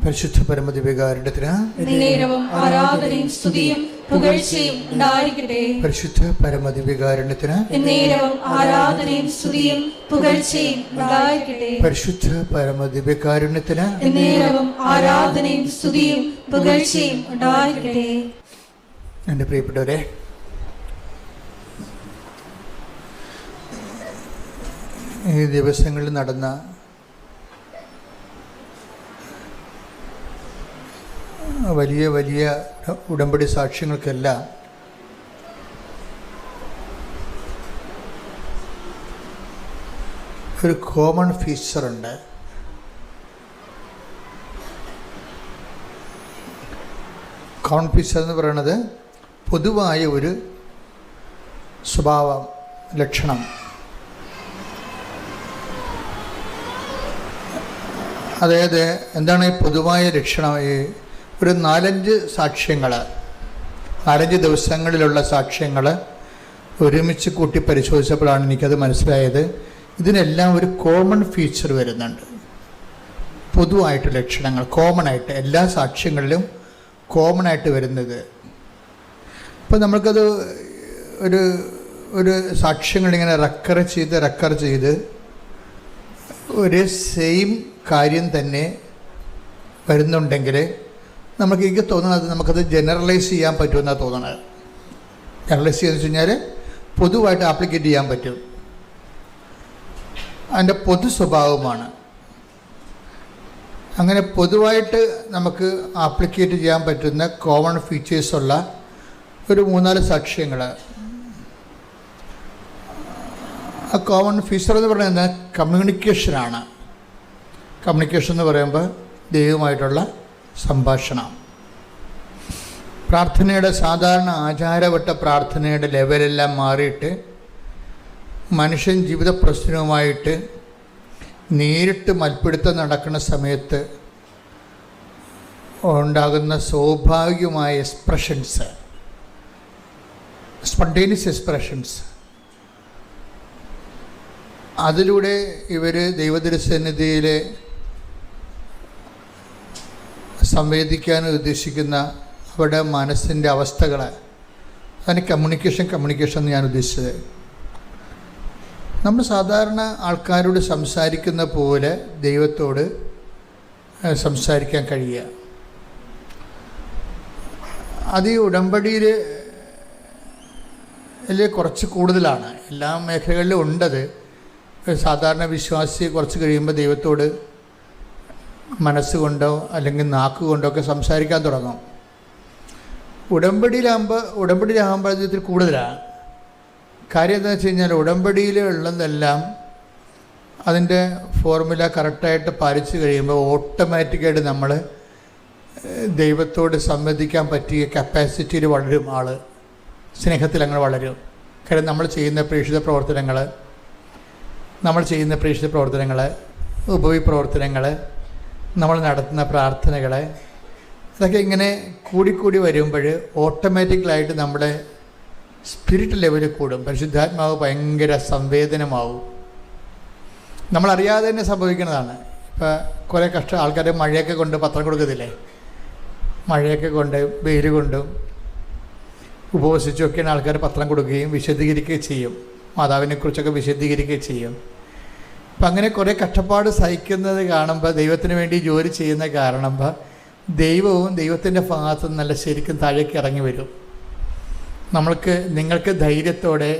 പരിശുദ്ധ പരമദിവ്യകാരുണ്യത്തിന് നേരവും ആരാധനയും സ്തുതിയും പുകഴ്ചയും ഉണ്ടായിരിക്കട്ടെ. പരിശുദ്ധ പരമദിവ്യകാരുണ്യത്തിന് നേരവും ആരാധനയും സ്തുതിയും പുകഴ്ചയും ഉണ്ടായിരിക്കട്ടെ. പരിശുദ്ധ പരമദിവ്യകാരുണ്യത്തിന് നേരവും ആരാധനയും സ്തുതിയും പുകഴ്ചയും ഉണ്ടായിരിക്കട്ടെ. എൻ്റെ പ്രിയപ്പെട്ടവരെ, ഈ ദിവസങ്ങളിൽ നടന്ന വലിയ വലിയ ഉടമ്പടി സാക്ഷ്യങ്ങൾക്കെല്ലാം ഒരു കോമൺ ഫീച്ചറുണ്ട്. കോമൺ ഫീച്ചർ എന്ന് പറയുന്നത് പൊതുവായ ഒരു സ്വഭാവം, ലക്ഷണം. അതായത് എന്താണ് ഈ പൊതുവായ ലക്ഷണം? ഈ ഒരു 4-5 സാക്ഷ്യങ്ങൾ, 4-5 ദിവസങ്ങളിലുള്ള സാക്ഷ്യങ്ങൾ ഒരുമിച്ച് കൂട്ടി പരിശോധിച്ചപ്പോഴാണ് എനിക്കത് മനസ്സിലായത്. ഇതിനെല്ലാം ഒരു കോമൺ ഫീച്ചർ വരുന്നുണ്ട്. പൊതുവായിട്ട് ലക്ഷണങ്ങൾ കോമണായിട്ട് എല്ലാ സാക്ഷ്യങ്ങളിലും കോമണായിട്ട് വരുന്നത്. അപ്പോൾ നമ്മൾക്കത് ഒരു സാക്ഷ്യങ്ങളിങ്ങനെ റെക്കർ ചെയ്ത് ഒരേ സെയിം കാര്യം തന്നെ വരുന്നുണ്ടെങ്കിൽ എനിക്ക് തോന്നുന്നത് നമുക്കത് ജനറലൈസ് ചെയ്യാൻ പറ്റുമെന്നാണ് തോന്നുന്നത്. ജനറലൈസ് ചെയ്തെന്ന് വെച്ച് കഴിഞ്ഞാൽ പൊതുവായിട്ട് ആപ്ലിക്കേറ്റ് ചെയ്യാൻ പറ്റും. അതിൻ്റെ പൊതു സ്വഭാവമാണ്. അങ്ങനെ പൊതുവായിട്ട് നമുക്ക് ആപ്ലിക്കേറ്റ് ചെയ്യാൻ പറ്റുന്ന കോമൺ ഫീച്ചേഴ്സുള്ള ഒരു 3-4 സാക്ഷ്യങ്ങൾ. ആ കോമൺ ഫീച്ചർ എന്ന് പറയുന്നത് കമ്മ്യൂണിക്കേഷനാണ്. കമ്മ്യൂണിക്കേഷൻ എന്ന് പറയുമ്പോൾ ദൈവമായിട്ടുള്ള സംഭാഷണം. പ്രാർത്ഥനയുടെ സാധാരണ ആചാരവട്ട പ്രാർത്ഥനയുടെ ലെവലെല്ലാം മാറിയിട്ട് മനുഷ്യൻ ജീവിത പ്രശ്നവുമായിട്ട് നേരിട്ട് മൽപ്പിടുത്തം നടക്കുന്ന സമയത്ത് ഉണ്ടാകുന്ന സ്വാഭാവികമായ എക്സ്പ്രഷൻസ്, സ്പോണ്ടേനിയസ് എക്സ്പ്രഷൻസ്, അതിലൂടെ ഇവർ ദൈവതിരുസന്നിധിയിൽ സംവേദിക്കാൻ ഉദ്ദേശിക്കുന്ന അവരുടെ മനസ്സിൻ്റെ അവസ്ഥകൾ, അതിന് കമ്മ്യൂണിക്കേഷൻ എന്ന് ഞാൻ ഉദ്ദേശിച്ചത്. നമ്മൾ സാധാരണ ആൾക്കാരോട് സംസാരിക്കുന്ന പോലെ ദൈവത്തോട് സംസാരിക്കാൻ കഴിയുക. അത് ഈ ഉടമ്പടിയിൽ കുറച്ച് കൂടുതലാണ്. എല്ലാ മേഖലകളിലും ഉണ്ടത്. സാധാരണ വിശ്വാസി കുറച്ച് കഴിയുമ്പോൾ ദൈവത്തോട് മനസ്സുകൊണ്ടോ അല്ലെങ്കിൽ നാക്കുകൊണ്ടോ ഒക്കെ സംസാരിക്കാൻ തുടങ്ങും. ഉടമ്പടിയിലാകുമ്പോൾ ഇതിൽ കൂടുതലാണ്. കാര്യം എന്താണെന്ന് വെച്ച് കഴിഞ്ഞാൽ ഉടമ്പടിയിലുള്ളതെല്ലാം അതിൻ്റെ ഫോർമുല കറക്റ്റായിട്ട് പാലിച്ചു കഴിയുമ്പോൾ ഓട്ടോമാറ്റിക്കായിട്ട് നമ്മൾ ദൈവത്തോട് സംവദിക്കാൻ പറ്റിയ കപ്പാസിറ്റിയിൽ വളരും. സ്നേഹത്തിൽ അങ്ങനെ വളരും. കാര്യം നമ്മൾ ചെയ്യുന്ന പ്രേക്ഷിത പ്രവർത്തനങ്ങൾ, ഉപവിപ്രവർത്തനങ്ങൾ, നമ്മൾ നടത്തുന്ന പ്രാർത്ഥനകൾ, ഇതൊക്കെ ഇങ്ങനെ കൂടിക്കൂടി വരുമ്പോൾ ഓട്ടോമാറ്റിക്കലായിട്ട് നമ്മുടെ സ്പിരിറ്റ് ലെവലിൽ കൂടും. പരിശുദ്ധാത്മാവ് ഭയങ്കര സംവേദനമാവും. നമ്മളറിയാതെ തന്നെ സംഭവിക്കുന്നതാണ്. ഇപ്പോൾ കുറേ ആൾക്കാർ മഴയൊക്കെ കൊണ്ട് പത്രം കൊടുക്കത്തില്ലേ? മഴയൊക്കെ കൊണ്ട് വെയിൽ കൊണ്ടും ഉപവസിച്ചൊക്കെയാണ് ആൾക്കാർ പത്രം കൊടുക്കുകയും വിശദീകരിക്കുകയും ചെയ്യും. മാതാവിനെക്കുറിച്ചൊക്കെ വിശദീകരിക്കുകയും ചെയ്യും. അപ്പം അങ്ങനെ കുറേ കഷ്ടപ്പാട് സഹിക്കുന്നത് കാണുമ്പോൾ, ദൈവത്തിന് വേണ്ടി ജോലി ചെയ്യുന്ന കാണുമ്പോൾ ദൈവവും ദൈവത്തിൻ്റെ ഭാഗത്ത് നിന്ന് നല്ല ശരിക്കും താഴേക്ക് ഇറങ്ങി വരും. നിങ്ങൾക്ക് ധൈര്യത്തോടെ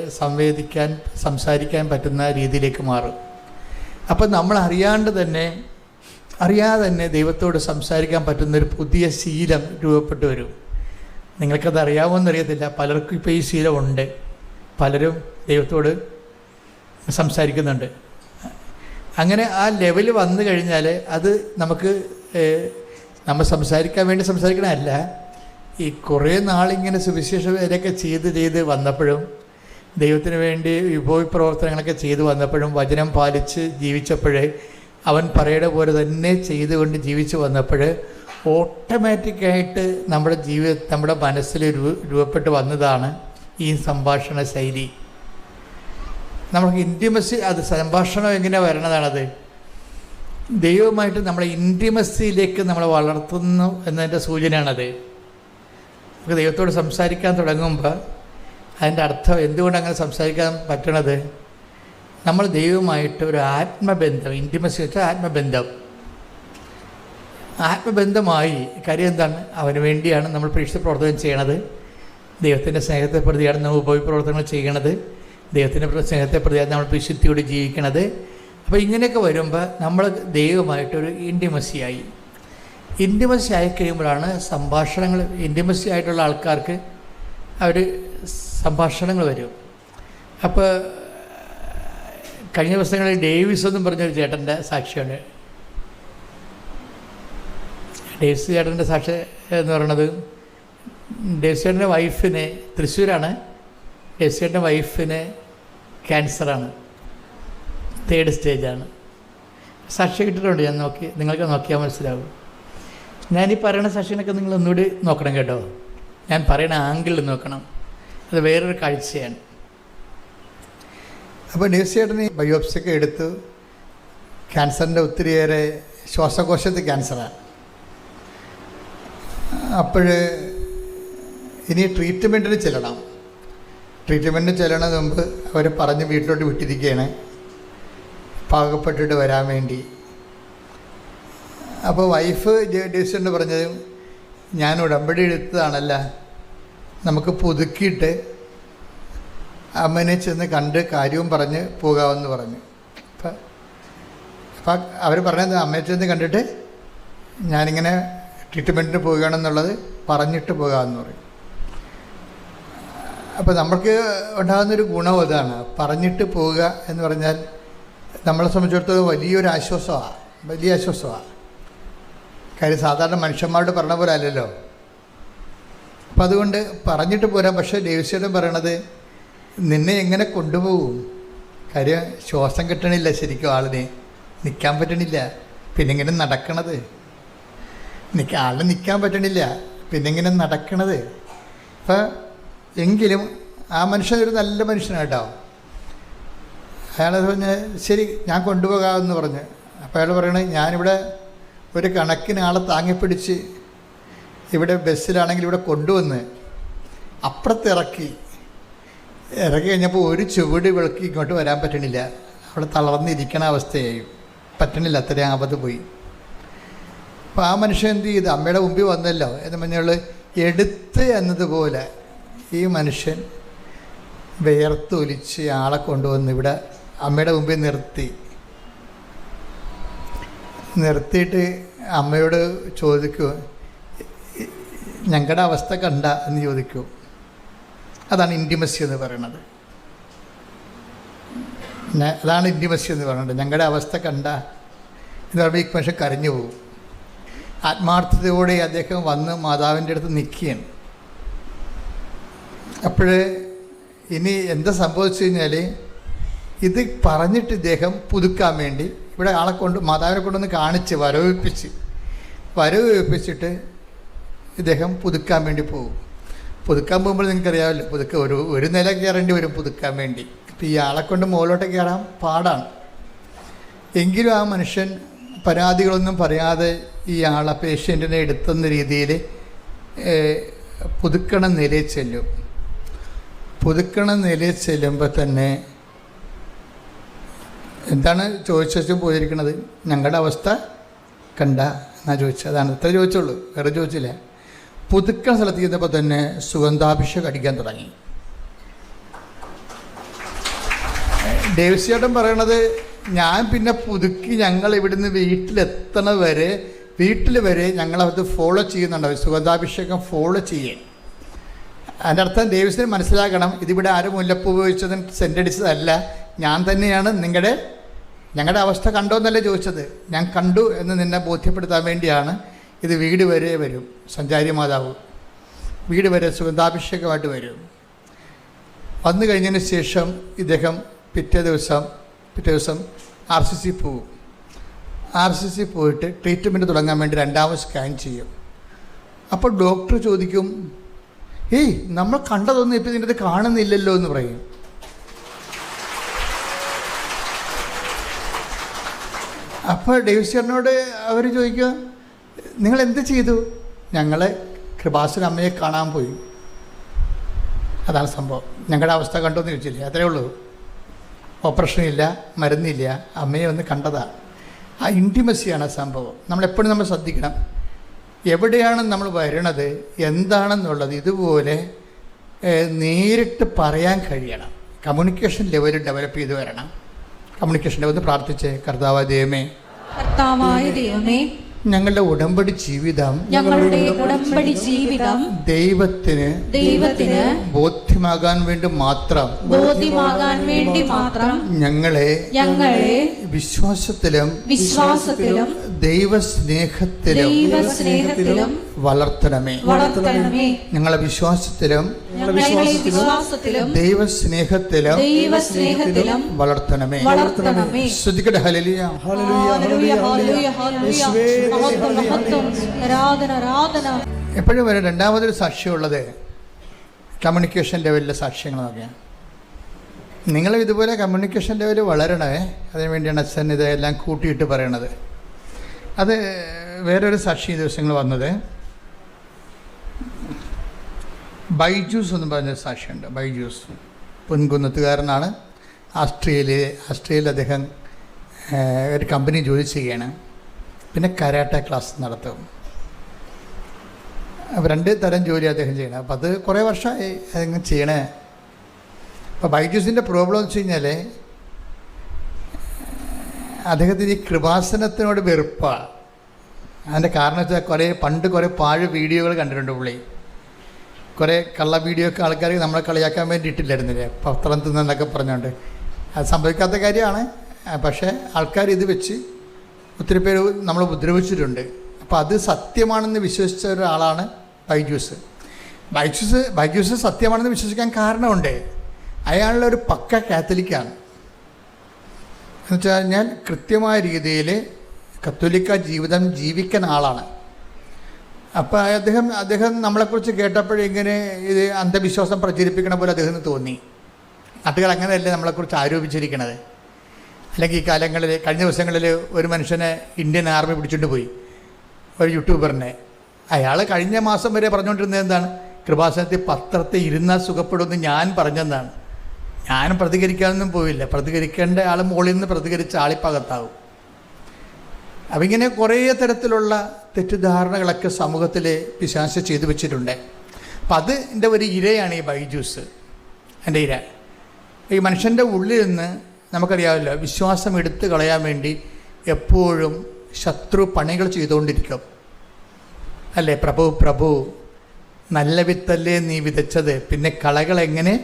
സംസാരിക്കാൻ പറ്റുന്ന രീതിയിലേക്ക് മാറും. അപ്പം നമ്മൾ അറിയാതെ തന്നെ ദൈവത്തോട് സംസാരിക്കാൻ പറ്റുന്നൊരു പുതിയ ശീലം രൂപപ്പെട്ടു വരും. നിങ്ങൾക്കത് അറിയാമോയെന്നറിയത്തില്ല. പലർക്കും ഇപ്പോൾ ഈ ശീലമുണ്ട്. പലരും ദൈവത്തോട് സംസാരിക്കുന്നുണ്ട്. അങ്ങനെ ആ ലെവൽ വന്നു കഴിഞ്ഞാൽ അത് നമ്മൾ സംസാരിക്കാൻ വേണ്ടി സംസാരിക്കണമല്ല. ഈ കുറേ നാളിങ്ങനെ സുവിശേഷ വേലയൊക്കെ ചെയ്ത് വന്നപ്പോഴും, ദൈവത്തിന് വേണ്ടി വിഭവപ്രവർത്തനങ്ങളൊക്കെ ചെയ്തു വന്നപ്പോഴും, വചനം പാലിച്ച് ജീവിച്ചപ്പോഴേ, അവൻ പറയുന്ന പോലെ തന്നെ ചെയ്തുകൊണ്ട് ജീവിച്ച് വന്നപ്പോൾ ഓട്ടോമാറ്റിക്കായിട്ട് നമ്മുടെ മനസ്സിൽ രൂപപ്പെട്ട് വന്നതാണ് ഈ സംഭാഷണ ശൈലി. നമുക്ക് ഇൻറ്റിമസി, അത് സംഭാഷണം എങ്ങനെ വരണതാണത്? ദൈവവുമായിട്ട് നമ്മളെ ഇൻറ്റിമസിയിലേക്ക് നമ്മളെ വളർത്തുന്നു എന്നതിൻ്റെ സൂചനയാണത്. നമുക്ക് ദൈവത്തോട് സംസാരിക്കാൻ തുടങ്ങുമ്പോൾ അതിൻ്റെ അർത്ഥം എന്തുകൊണ്ട് അങ്ങനെ സംസാരിക്കാൻ പറ്റണത്, നമ്മൾ ദൈവവുമായിട്ട് ഒരു ആത്മബന്ധം, ഇൻറ്റിമസി വെച്ചാൽ ആത്മബന്ധമായി. കാര്യം എന്താണ്? അവന് വേണ്ടിയാണ് നമ്മൾ പ്രേക്ഷിത പ്രവർത്തനം ചെയ്യണത്. ദൈവത്തിൻ്റെ സ്നേഹത്തെ പ്രതിയാണ് നമ്മൾ ഉപപ്രവർത്തനങ്ങൾ ചെയ്യണത്. ദൈവത്തിൻ്റെ സ്നേഹത്തെ പ്രതിയാണ് നമ്മൾ വിശുദ്ധിയോട് ജീവിക്കണത്. അപ്പോൾ ഇങ്ങനെയൊക്കെ വരുമ്പോൾ നമ്മൾ ദൈവമായിട്ടൊരു ഇൻറ്റിമസി ആയി കഴിയുമ്പോഴാണ് സംഭാഷണങ്ങൾ, ഇൻറ്റിമസി ആയിട്ടുള്ള ആൾക്കാർക്ക് അവർ സംഭാഷണങ്ങൾ വരും. അപ്പോൾ കഴിഞ്ഞ ദിവസങ്ങളിൽ ഡേവിസ് എന്നും പറഞ്ഞൊരു ചേട്ടൻ്റെ സാക്ഷിയാണ്. ഡേവിസ് ചേട്ടൻ്റെ സാക്ഷി എന്ന് പറയുന്നത്, ഡേവിസ് ചേട്ടൻ്റെ വൈഫിന്, തൃശ്ശൂരാണ്, ഡേവിസ് ചേട്ടൻ്റെ വൈഫിന് ക്യാൻസറാണ്, 3rd സ്റ്റേജാണ്. സാക്ഷി കിട്ടിയിട്ടുണ്ട്, ഞാൻ നിങ്ങൾക്ക് നോക്കിയാൽ മനസ്സിലാവും. ഞാനീ പറയുന്ന സാക്ഷിനൊക്കെ നിങ്ങൾ ഒന്നുകൂടി നോക്കണം കേട്ടോ. ഞാൻ പറയുന്ന ആംഗിളിൽ നോക്കണം, അത് വേറൊരു കാഴ്ചയാണ്. അപ്പോൾ ഡേവിസ് ചേട്ടന് ബയോപ്സിയൊക്കെ എടുത്തു. ക്യാൻസറിൻ്റെ ഒത്തിരിയേറെ, ശ്വാസകോശത്ത് ക്യാൻസറാണ്. അപ്പോൾ ഇനി ട്രീറ്റ്മെൻറ്റിന് ചെല്ലണം. ട്രീറ്റ്മെൻറ്റിന് ചെല്ലണത് മുമ്പ് അവർ പറഞ്ഞ് വീട്ടിലോട്ട് വിട്ടിരിക്കുകയാണ്, പാകപ്പെട്ടിട്ട് വരാൻ വേണ്ടി. അപ്പോൾ വൈഫ് ഡേവിസിനോട് പറഞ്ഞത്, ഞാൻ ഉടമ്പടി എടുത്തതാണല്ല, നമുക്ക് പുതുക്കിയിട്ട് അമ്മനെ ചെന്ന് കണ്ട് കാര്യവും പറഞ്ഞ് പോകാമെന്ന് പറഞ്ഞു. അപ്പം അവർ പറഞ്ഞത്, അമ്മയെ ചെന്ന് കണ്ടിട്ട് ഞാനിങ്ങനെ ട്രീറ്റ്മെൻറ്റിന് പോവുകയാണെന്നുള്ളത് പറഞ്ഞിട്ട് പോകാമെന്ന് പറയും. അപ്പോൾ നമുക്ക് ഉണ്ടാകുന്നൊരു ഗുണം അതാണ്, പറഞ്ഞിട്ട് പോവുക എന്ന് പറഞ്ഞാൽ നമ്മളെ സംബന്ധിച്ചിടത്തോളം വലിയൊരു ആശ്വാസമാണ്. കാര്യം സാധാരണ മനുഷ്യന്മാരോട് പറഞ്ഞ പോലെ അല്ലല്ലോ. അപ്പം അതുകൊണ്ട് പറഞ്ഞിട്ട് പോരാം. പക്ഷേ ഡേവിസ് പറയണത്, നിന്നെ എങ്ങനെ കൊണ്ടുപോകും? കാര്യം ശ്വാസം കിട്ടണില്ല, ശരിക്കും ആളിന് നിൽക്കാൻ പറ്റണില്ല, പിന്നെ ഇങ്ങനെ നടക്കണത്, ആളിന് നിൽക്കാൻ പറ്റണില്ല, പിന്നെ ഇങ്ങനെ നടക്കണത്. അപ്പം എങ്കിലും ആ മനുഷ്യൻ ഒരു നല്ല മനുഷ്യനാണ് കേട്ടോ. അയാൾ പറഞ്ഞ് ശരി ഞാൻ കൊണ്ടുപോകാമെന്ന് പറഞ്ഞ്. അപ്പോൾ അയാൾ പറയണത്, ഞാനിവിടെ ഒരു കണക്കിന് ആളെ താങ്ങിപ്പിടിച്ച് ഇവിടെ ബസ്സിലാണെങ്കിൽ ഇവിടെ കൊണ്ടുവന്ന് അപ്പുറത്ത് ഇറക്കി കഴിഞ്ഞപ്പോൾ ഒരു ചുവട് വിളക്കി ഇങ്ങോട്ട് വരാൻ പറ്റണില്ല. അവിടെ തളർന്നിരിക്കണ അവസ്ഥയായി, പറ്റണില്ല, അത്രയും ആപത്ത് പോയി. അപ്പോൾ ആ മനുഷ്യൻ എന്ത് ചെയ്ത്, അമ്മയുടെ മുമ്പിൽ വന്നല്ലോ എന്ന് പറഞ്ഞാൽ എടുത്ത് എന്നതുപോലെ ഈ മനുഷ്യൻ വിയർത്തൊലിച്ച് ആളെ കൊണ്ടുവന്ന് ഇവിടെ അമ്മയുടെ മുമ്പിൽ നിർത്തിയിട്ട് അമ്മയോട് ചോദിക്കുമോ, ഞങ്ങളുടെ അവസ്ഥ കണ്ട എന്ന് ചോദിക്കൂ. അതാണ് ഇൻറ്റിമസി എന്ന് പറയുന്നത്. അതാണ് ഇൻറ്റിമസി എന്ന് പറയുന്നത്. ഞങ്ങളുടെ അവസ്ഥ കണ്ട എന്ന് പറയുമ്പോൾ ഈ മനുഷ്യൻ കരഞ്ഞു പോകും. ആത്മാർത്ഥതയോടെ അദ്ദേഹം വന്ന് മാതാവിൻ്റെ അടുത്ത് നിൽക്കുകയാണ്. അപ്പോൾ ഇനി എന്താ സംഭവിച്ചു കഴിഞ്ഞാൽ, ഇത് പറഞ്ഞിട്ട് ഇദ്ദേഹം പുതുക്കാൻ വേണ്ടി ഇവിടെ ആളെ കൊണ്ട്, മാതാവിനെ കൊണ്ടൊന്ന് കാണിച്ച് വരവേൽപ്പിച്ചിട്ട് ഇദ്ദേഹം പുതുക്കാൻ വേണ്ടി പോകും. പുതുക്കാൻ പോകുമ്പോൾ നിങ്ങൾക്കറിയാമല്ലോ, ഒരു നില കയറേണ്ടി വരും പുതുക്കാൻ വേണ്ടി. അപ്പോൾ ഈ ആളെ കൊണ്ട് മുകളിലോട്ട് കയറാൻ പാടാണ്. എങ്കിലും ആ മനുഷ്യൻ പരാതികളൊന്നും പറയാതെ ഈ ആളെ പേഷ്യൻറ്റിനെ എടുത്തുന്ന രീതിയിൽ പുതുക്കണ നിലയിൽ ചെല്ലുമ്പോൾ തന്നെ എന്താണ് ചോദിച്ചു പോയിരിക്കണത്, ഞങ്ങളുടെ അവസ്ഥ കണ്ട എന്നാ ചോദിച്ചത്. അതാണ് ഇത്ര ചോദിച്ചുള്ളൂ, വേറെ ചോദിച്ചില്ല. പുതുക്കണ സ്ഥലത്ത് ചെന്നപ്പോൾ തന്നെ സുഗന്ധാഭിഷേകം അടിക്കാൻ തുടങ്ങി. ഡേവിസ് ചേട്ടൻ പറയണത്, ഞാൻ പിന്നെ പുതുക്കി ഞങ്ങൾ ഇവിടുന്ന് വീട്ടിൽ വരെ ഞങ്ങളത് ഫോളോ ചെയ്യുന്നുണ്ട്, സുഗന്ധാഭിഷേകം ഫോളോ ചെയ്യാൻ. അതിൻ്റെ അർത്ഥം ഡേവിസിന് മനസ്സിലാക്കണം, ഇതിവിടെ ആരും മുല്ലപ്പൂ ഉപയോഗിച്ചതും സെൻ്റടിച്ചതല്ല, ഞാൻ തന്നെയാണ് ഞങ്ങളുടെ അവസ്ഥ കണ്ടോ എന്നല്ലേ ചോദിച്ചത്, ഞാൻ കണ്ടു എന്ന് നിന്നെ ബോധ്യപ്പെടുത്താൻ വേണ്ടിയാണ്. ഇത് വീട് വരെ വരും, സഞ്ചാരി മാതാവ് വീട് വരെ സുഗന്ധാഭിഷേകമായിട്ട് വരും. വന്നു കഴിഞ്ഞതിന് ശേഷം ഇദ്ദേഹം പിറ്റേ ദിവസം RCC പോവും. RCC പോയിട്ട് ട്രീറ്റ്മെൻറ്റ് തുടങ്ങാൻ വേണ്ടി 2ാമത് സ്കാൻ ചെയ്യും. അപ്പോൾ ഡോക്ടർ ചോദിക്കും, നമ്മൾ കണ്ടതൊന്നും ഇപ്പം ഇതിൻ്റെ കാണുന്നില്ലല്ലോ എന്ന് പറയും. അപ്പോൾ ഡേവിസ്ചേട്ടനോട് അവർ ചോദിക്കുക, നിങ്ങൾ എന്ത് ചെയ്തു? ഞങ്ങൾ കൃപാസന അമ്മയെ കാണാൻ പോയി. അതാണ് സംഭവം. ഞങ്ങളുടെ അവസ്ഥ കണ്ടോന്ന് ചോദിച്ചില്ലേ, അത്രേ ഉള്ളൂ. ഓപ്പറേഷനില്ല, മരുന്നില്ല, അമ്മയെ ഒന്ന് കണ്ടതാണ്. ആ ഇൻറ്റിമസിയാണ് സംഭവം. നമ്മളെപ്പോഴും നമ്മൾ ശ്രദ്ധിക്കണം, എവിടെയാണ് നമ്മൾ വരണത്, എന്താണെന്നുള്ളത് ഇതുപോലെ നേരിട്ട് പറയാൻ കഴിയണം. കമ്മ്യൂണിക്കേഷൻ ലെവൽ ഡെവലപ്പ് ചെയ്ത് വരണം. കമ്മ്യൂണിക്കേഷൻ ലെവൽ പ്രാർത്ഥിച്ച്, കർത്താവായ ദൈവമേ, ഞങ്ങളുടെ ഉടമ്പടി ജീവിതം ദൈവത്തിന് ബോധ്യമാകാൻ വേണ്ടി മാത്രം ഞങ്ങളെ വിശ്വാസത്തിലും ദൈവസ്നേഹത്തിലും വളർത്തണമേ. ഞങ്ങളെ വിശ്വാസത്തിലും ദൈവസ്നേഹത്തിലും വളർത്തണമേ. ശ്രദ്ധിക്കട്ടെ. ഹല്ലേലൂയ, എപ്പോഴും വരെ രണ്ടാമതൊരു സാക്ഷ്യമുള്ളത് കമ്മ്യൂണിക്കേഷൻ ലെവലിലെ സാക്ഷ്യങ്ങൾ നോക്കിയാൽ. നിങ്ങളും ഇതുപോലെ കമ്മ്യൂണിക്കേഷൻ ലെവൽ വളരണേ. അതിനു വേണ്ടിയാണ് അച്ഛൻ ഇതെല്ലാം കൂട്ടിയിട്ട് പറയണത്. അത് വേറൊരു സാക്ഷി ദിവസങ്ങൾ വന്നത് ബൈജൂസ് എന്ന് പറഞ്ഞൊരു സാക്ഷിയുണ്ട്. ബൈജൂസ് പൊൻകുന്നത്തുകാരനാണ്. ആസ്ട്രേലിയയിൽ അദ്ദേഹം ഒരു കമ്പനി ജോലി ചെയ്യുകയാണ്. പിന്നെ കരാട്ട ക്ലാസ് നടത്തും. അപ്പോൾ 2 തരം ജോലി അദ്ദേഹം ചെയ്യണം. അപ്പോൾ അത് കുറേ വർഷമായി അതങ്ങനെ ചെയ്യണേ. അപ്പോൾ ബൈജൂസിൻ്റെ പ്രോബ്ലം എന്ന് വെച്ച് കഴിഞ്ഞാൽ അദ്ദേഹത്തിന് ഈ കൃപാസനത്തിനോട് വെറുപ്പാണ്. അതിൻ്റെ കാരണം വെച്ചാൽ കുറേ പാഴ് വീഡിയോകൾ കണ്ടിട്ടുണ്ട് പുള്ളി. കുറേ കള്ള വീഡിയോ ഒക്കെ ആൾക്കാർ നമ്മളെ കളിയാക്കാൻ വേണ്ടി ഇട്ടില്ലായിരുന്നില്ലേ, പത്രം തിന്നെന്നൊക്കെ പറഞ്ഞുകൊണ്ട്. അത് സംഭവിക്കാത്ത കാര്യമാണ്. പക്ഷേ ആൾക്കാർ ഇത് വെച്ച് ഒത്തിരി പേര് നമ്മൾ ഉപദ്രവിച്ചിട്ടുണ്ട്. അപ്പോൾ അത് സത്യമാണെന്ന് വിശ്വസിച്ച ഒരാളാണ് ബൈജൂസ്. ബൈജൂസ് സത്യമാണെന്ന് വിശ്വസിക്കാൻ കാരണമുണ്ട്. അയാളുടെ പക്ക കാത്തലിക്കാണ്. എന്നുവെച്ച് കഴിഞ്ഞാൽ കൃത്യമായ രീതിയിൽ കത്തോലിക്ക ജീവിതം ജീവിക്കുന്ന ആളാണ്. അപ്പോൾ അദ്ദേഹം നമ്മളെക്കുറിച്ച് കേട്ടപ്പോഴിങ്ങനെ ഇത് അന്ധവിശ്വാസം പ്രചരിപ്പിക്കണ പോലെ അദ്ദേഹത്തിന് തോന്നി. നാട്ടുകാർ അങ്ങനെയല്ലേ നമ്മളെക്കുറിച്ച് ആരോപിച്ചിരിക്കണത്. അല്ലെങ്കിൽ ഈ കാലങ്ങളിൽ, കഴിഞ്ഞ ദിവസങ്ങളിൽ ഒരു മനുഷ്യനെ ഇന്ത്യൻ ആർമി പിടിച്ചുകൊണ്ട് പോയി, ഒരു യൂട്യൂബറിനെ. അയാൾ കഴിഞ്ഞ മാസം വരെ പറഞ്ഞുകൊണ്ടിരുന്നത് എന്താണ്? കൃപാസനത്തിൽ പത്രത്തിൽ ഇരുന്നാൽ സുഖപ്പെടുമെന്ന് ഞാൻ പറഞ്ഞെന്നാണ്. ഞാൻ പ്രതികരിക്കാനൊന്നും പോയില്ല. പ്രതികരിക്കേണ്ട ആൾ മുകളിൽ നിന്ന് പ്രതികരിച്ച ആളിപ്പകത്താവും. അപ്പം ഇങ്ങനെ കുറേ തരത്തിലുള്ള തെറ്റിദ്ധാരണകളൊക്കെ സമൂഹത്തിൽ പിശാച് ചെയ്തു വെച്ചിട്ടുണ്ട്. അപ്പം അതിൻ്റെ ഒരു ഇരയാണ് ഈ ബൈജൂസ്. എൻ്റെ ഇര ഈ മനുഷ്യൻ്റെ ഉള്ളിൽ നിന്ന് നമുക്കറിയാമല്ലോ, വിശ്വാസം എടുത്തു കളയാൻ വേണ്ടി എപ്പോഴും ശത്രു പണികൾ ചെയ്തുകൊണ്ടിരിക്കും അല്ലേ? പ്രഭു നല്ല വിത്തല്ലേ നീ വിതച്ചത്, പിന്നെ കളകൾ എങ്ങനെ?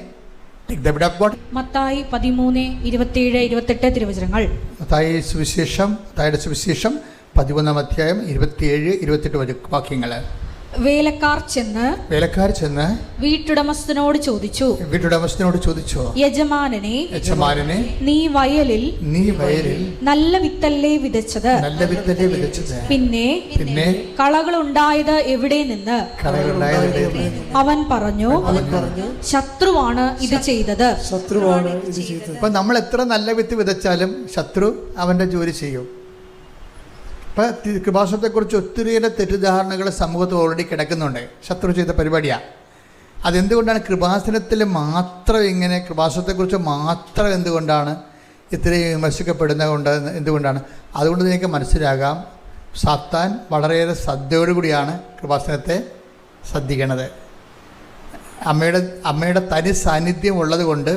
മത്തായി 13:27-28 തിരുവചനങ്ങൾ. മത്തായിയുടെ സുവിശേഷം 13-ാം അധ്യായം 27-28 വാക്യങ്ങൾ. വേലക്കാർ ചെന്ന് വീട്ടുടമസ്ഥനോട് ചോദിച്ചു, യജമാനനെ, നീ വയലിൽ നല്ല വിത്തല്ലേ വിതച്ചത്, പിന്നെ കളകളുണ്ടായത് എവിടെ നിന്ന്? അവൻ പറഞ്ഞു, ശത്രുവാണ് ഇത് ചെയ്തത്. അപ്പൊ നമ്മൾ എത്ര നല്ല വിത്ത് വിതച്ചാലും ശത്രു അവന്റെ ജോലി ചെയ്യും. ഇപ്പം കൃപാസനത്തെക്കുറിച്ച് ഒത്തിരിയേറെ തെറ്റിദ്ധാരണകൾ സമൂഹത്തിൽ ഓൾറെഡി കിടക്കുന്നുണ്ട്. ശത്രു ചെയ്ത പരിപാടിയാണ്. അതെന്തുകൊണ്ടാണ് കൃപാസനത്തിൽ മാത്രം ഇങ്ങനെ, കൃപാസനത്തെക്കുറിച്ച് മാത്രം എന്തുകൊണ്ടാണ് ഇത്രയും വിമർശിക്കപ്പെടുന്നത് എന്തുകൊണ്ടാണ്? അതുകൊണ്ട് നിങ്ങൾക്ക് മനസ്സിലാകാം, സാത്താൻ വളരെയേറെ ശ്രദ്ധയോടുകൂടിയാണ് കൃപാസനത്തെ ശ്രദ്ധിക്കണത്. അമ്മയുടെ തനി സാന്നിധ്യം ഉള്ളത് കൊണ്ട്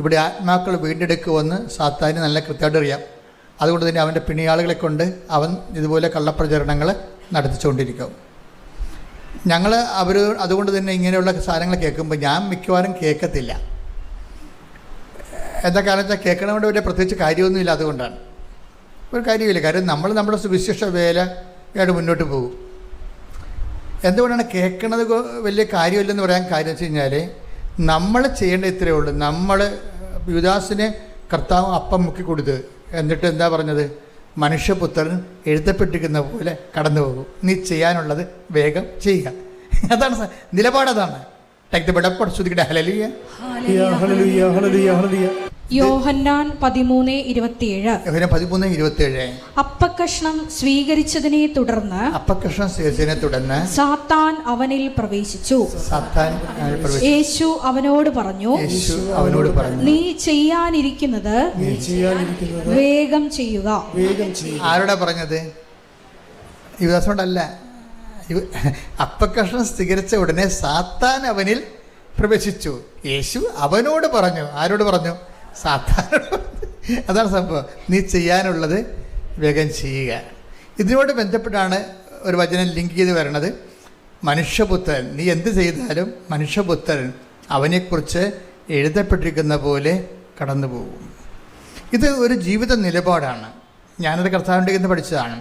ഇവിടെ ആത്മാക്കൾ വീണ്ടെടുക്കുമെന്ന് സാത്താന് നല്ല കൃത്യമായിട്ട് അറിയാം. അതുകൊണ്ട് തന്നെ അവൻ്റെ പിണിയാളുകളെ കൊണ്ട് അവൻ ഇതുപോലെ കള്ളപ്രചരണങ്ങൾ നടത്തിച്ചുകൊണ്ടിരിക്കും. അതുകൊണ്ട് തന്നെ ഇങ്ങനെയുള്ള സാധനങ്ങൾ കേൾക്കുമ്പോൾ ഞാൻ മിക്കവാറും കേൾക്കത്തില്ല. എന്താ കാരണം വെച്ചാൽ കേൾക്കണമെങ്കിൽ വലിയ പ്രത്യേകിച്ച് കാര്യമൊന്നുമില്ല. അതുകൊണ്ടാണ് ഒരു കാര്യമില്ല. കാര്യം നമ്മുടെ സുവിശേഷ വേലയായിട്ട് മുന്നോട്ട് പോകും. എന്തുകൊണ്ടാണ് കേൾക്കണത് വലിയ കാര്യമില്ലെന്ന് പറയാൻ കാര്യം വെച്ച് കഴിഞ്ഞാൽ, നമ്മൾ ചെയ്യേണ്ട ഇത്രയേ ഉള്ളൂ. നമ്മൾ യുദാസിനെ കർത്താവ് അപ്പം മുക്കി കൊടുത്ത്, എന്നിട്ട് എന്താ പറഞ്ഞത്? മനുഷ്യപുത്രൻ എഴുതപ്പെട്ടിരിക്കുന്ന പോലെ കടന്നു പോകും, നീ ചെയ്യാനുള്ളത് വേഗം ചെയ്യുക. അതാണ് നിലപാടതാണ്. യോഹന്നാൻ 13:27. അപ്പക്കഷ്ണം സ്വീകരിച്ചതിനെ തുടർന്ന് സാത്താൻ അവനിൽ പ്രവേശിച്ചു. യേശു അവനോട് പറഞ്ഞു, നീ ചെയ്യാനിരിക്കുന്നത് വേഗം ചെയ്യുക. ആരോടാ പറഞ്ഞത്? യുവദാസോടല്ല. അപ്പക്കഷ്ണം സ്വീകരിച്ച ഉടനെ സാത്താൻ അവനിൽ പ്രവേശിച്ചു. യേശു അവനോട് പറഞ്ഞു. ആരോട് പറഞ്ഞു? സാത്താനോട്. അതാണ് സംഭവം. നീ ചെയ്യാനുള്ളത് വേഗം ചെയ്യുക. ഇതിനോട് ബന്ധപ്പെട്ടാണ് ഒരു വചനം ലിങ്ക് ചെയ്ത് വരണത്. മനുഷ്യപുത്രൻ, നീ എന്ത് ചെയ്താലും മനുഷ്യപുത്രൻ അവനെക്കുറിച്ച് എഴുതപ്പെട്ടിരിക്കുന്ന പോലെ കടന്നു പോകും. ഇത് ഒരു ജീവിത നിലപാടാണ്. ഞാനത് കർത്താവിൻ്റെ നിന്ന് പഠിച്ചതാണ്.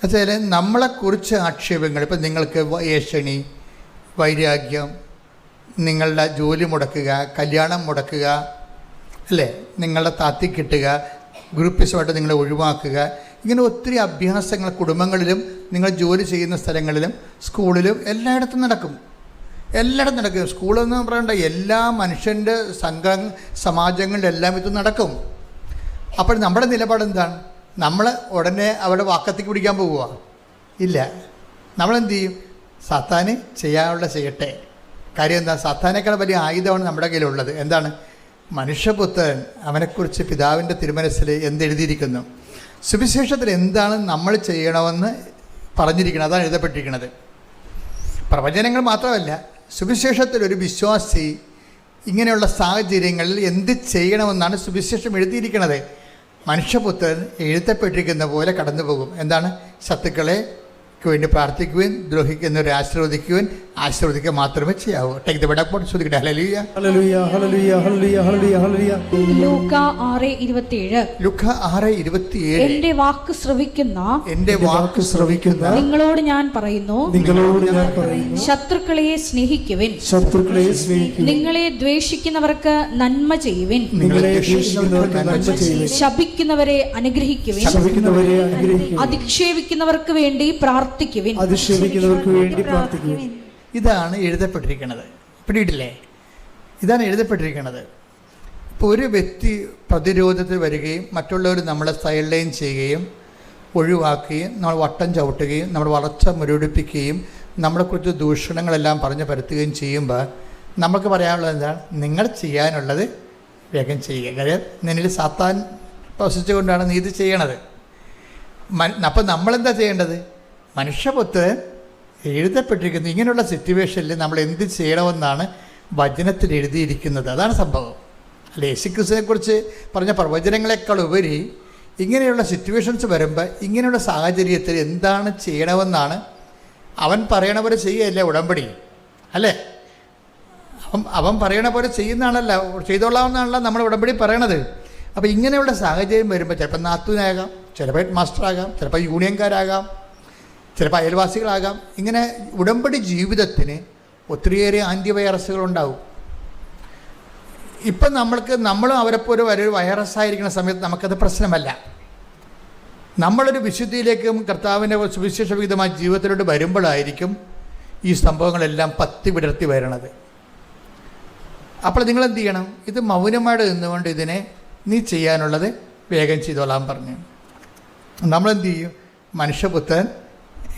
എന്നുവെച്ചാൽ നമ്മളെക്കുറിച്ച് ആക്ഷേപങ്ങൾ, ഇപ്പം നിങ്ങൾക്ക് ഏഷണി, വൈരാഗ്യം, നിങ്ങളുടെ ജോലി മുടക്കുക, കല്യാണം മുടക്കുക, അല്ലേ, നിങ്ങളുടെ താത്തി കിട്ടുക, ഗ്രൂപ്പിസമായിട്ട് നിങ്ങളെ ഒഴിവാക്കുക, ഇങ്ങനെ ഒത്തിരി അഭ്യാസങ്ങൾ കുടുംബങ്ങളിലും നിങ്ങൾ ജോലി ചെയ്യുന്ന സ്ഥലങ്ങളിലും സ്കൂളിലും എല്ലായിടത്തും നടക്കും. സ്കൂളെന്ന് പറയേണ്ട എല്ലാ മനുഷ്യൻ്റെ സമാജങ്ങളിലെല്ലാം ഇത് നടക്കും. അപ്പോൾ നമ്മുടെ നിലപാട് എന്താണ്? നമ്മൾ ഉടനെ അവിടെ വാക്കത്തേക്ക് പിടിക്കാൻ പോവുക? ഇല്ല. നമ്മളെന്ത് ചെയ്യും? സാത്താന് ചെയ്യാനുള്ള ചെയ്യട്ടെ. കാര്യം എന്താ? സാത്താനേക്കാൾ വലിയ ആയുധമാണ് നമ്മുടെ കയ്യിലുള്ളത്. എന്താണ്? മനുഷ്യപുത്രൻ, അവനെക്കുറിച്ച് പിതാവിൻ്റെ തിരുമനസ്സിൽ എന്തെഴുതിയിരിക്കുന്നു, സുവിശേഷത്തിൽ എന്താണ് നമ്മൾ ചെയ്യണമെന്ന് പറഞ്ഞിരിക്കുന്നത്, അതാണ് എഴുതപ്പെട്ടിരിക്കുന്നത്. പ്രവചനങ്ങൾ മാത്രമല്ല, സുവിശേഷത്തിൽ ഒരു വിശ്വാസി ഇങ്ങനെയുള്ള സാഹചര്യങ്ങളിൽ എന്ത് ചെയ്യണമെന്നാണ് സുവിശേഷം എഴുതിയിരിക്കുന്നത്. മനുഷ്യപുത്രൻ എഴുതപ്പെട്ടിരിക്കുന്ന പോലെ കടന്നു പോകും. എന്താണ്? ശത്രുക്കളെ വേണ്ടി പ്രാർത്ഥിക്കുവാൻ, ദ്രോഹിക്കുന്നവരെ ആശീർവദിക്കുക മാത്രമേ ചെയ്യാവൂ. Take the bed up. ശ്രദ്ധിക്കട്ടെ. ഹല്ലേലൂയ, ഹല്ലേലൂയ, ഹല്ലേലൂയ, ഹല്ലേലൂയ, ഹല്ലേലൂയ, ഹല്ലേലൂയ. ലൂക്കാ 6:27. എന്റെ വാക്ക് ശ്രവിക്കുന്ന നിങ്ങളോട് ഞാൻ പറയുന്നു, ശത്രുക്കളെ സ്നേഹിക്കുവിൻ, നിങ്ങളെ ദ്വേഷിക്കുന്നവർക്ക് നന്മ ചെയ്യുവിൻ, ശപിക്കുന്നവരെ അനുഗ്രഹിക്കുവിൻ, അധിക്ഷേപിക്കുന്നവർക്ക് വേണ്ടി പ്രാർത്ഥിക്കുവിൻ. ഇതാണ് എഴുതപ്പെട്ടിരിക്കുന്നത്. പിടിയിട്ടില്ലേ? ഇതാണ് എഴുതപ്പെട്ടിരിക്കുന്നത്. ഇപ്പോൾ ഒരു വ്യക്തി പ്രതിരോധത്തിൽ വരികയും മറ്റുള്ളവർ നമ്മളെ സൈഡ്ലൈൻ ചെയ്യുകയും ഒഴിവാക്കുകയും നമ്മൾ വട്ടം ചവിട്ടുകയും നമ്മൾ വളർച്ച മുരടിപ്പിക്കുകയും നമ്മളെക്കുറിച്ച് ദൂഷണങ്ങളെല്ലാം പറഞ്ഞ് പരത്തുകയും ചെയ്യുമ്പോൾ നമുക്ക് പറയാനുള്ളത് എന്താണ്? നിങ്ങൾ ചെയ്യാനുള്ളത് വേഗം ചെയ്യുക. കാര്യം നിന്നിൽ സാത്താൻ പ്രവശിച്ചുകൊണ്ടാണ് നീ ഇത് ചെയ്യണത്. അപ്പം നമ്മളെന്താ ചെയ്യേണ്ടത്? മനുഷ്യപുത്രൻ എഴുതപ്പെട്ടിരിക്കുന്നത് ഇങ്ങനെയുള്ള സിറ്റുവേഷനിൽ നമ്മൾ എന്ത് ചെയ്യണമെന്നാണ് വചനത്തിൽ എഴുതിയിരിക്കുന്നത്. അതാണ് സംഭവം. അല്ല, യേശുക്രിസ്തുവിനെക്കുറിച്ച് പറഞ്ഞ പ്രവചനങ്ങളെക്കാൾ ഉപരി ഇങ്ങനെയുള്ള സിറ്റുവേഷൻസ് വരുമ്പോൾ ഇങ്ങനെയുള്ള സാഹചര്യത്തിൽ എന്താണ് ചെയ്യണമെന്നാണ് അവൻ പറയണ പോലെ ചെയ്യുകയല്ലേ ഉടമ്പടി, അല്ലേ? അവൻ പറയണ പോലെ ചെയ്യുന്നതാണല്ല, ചെയ്തോളാമെന്നാണല്ലോ നമ്മൾ ഉടമ്പടി പറയണത്. അപ്പോൾ ഇങ്ങനെയുള്ള സാഹചര്യം വരുമ്പോൾ ചിലപ്പോൾ നാത്തൂനാകാം, ചിലപ്പോൾ ഹെഡ് മാസ്റ്ററാകാം, ചിലപ്പോൾ യൂണിയൻകാരാകാം, ചിലപ്പോൾ അയൽവാസികളാകാം. ഇങ്ങനെ ഉടമ്പടി ജീവിതത്തിന് ഒത്തിരിയേറെ ആൻറ്റിവൈറസുകളുണ്ടാവും. ഇപ്പം നമ്മളും അവരെപ്പോലെ ഒരു വൈറസായിരിക്കുന്ന സമയത്ത് നമുക്കത് പ്രശ്നമല്ല. നമ്മളൊരു വിശുദ്ധിയിലേക്കും കർത്താവിൻ്റെ സുവിശേഷ വിഹിതമായ ജീവിതത്തിലോട്ട് വരുമ്പോഴായിരിക്കും ഈ സംഭവങ്ങളെല്ലാം പത്തി വിടർത്തി വരണത്. അപ്പോൾ നിങ്ങളെന്ത് ചെയ്യണം? ഇത് മൗനമായിട്ട് നിന്നുകൊണ്ട് ഇതിനെ നീ ചെയ്യാനുള്ളത് വേഗം ചെയ്തോളാൻ പറഞ്ഞു. നമ്മളെന്ത് ചെയ്യും? മനുഷ്യപുത്രൻ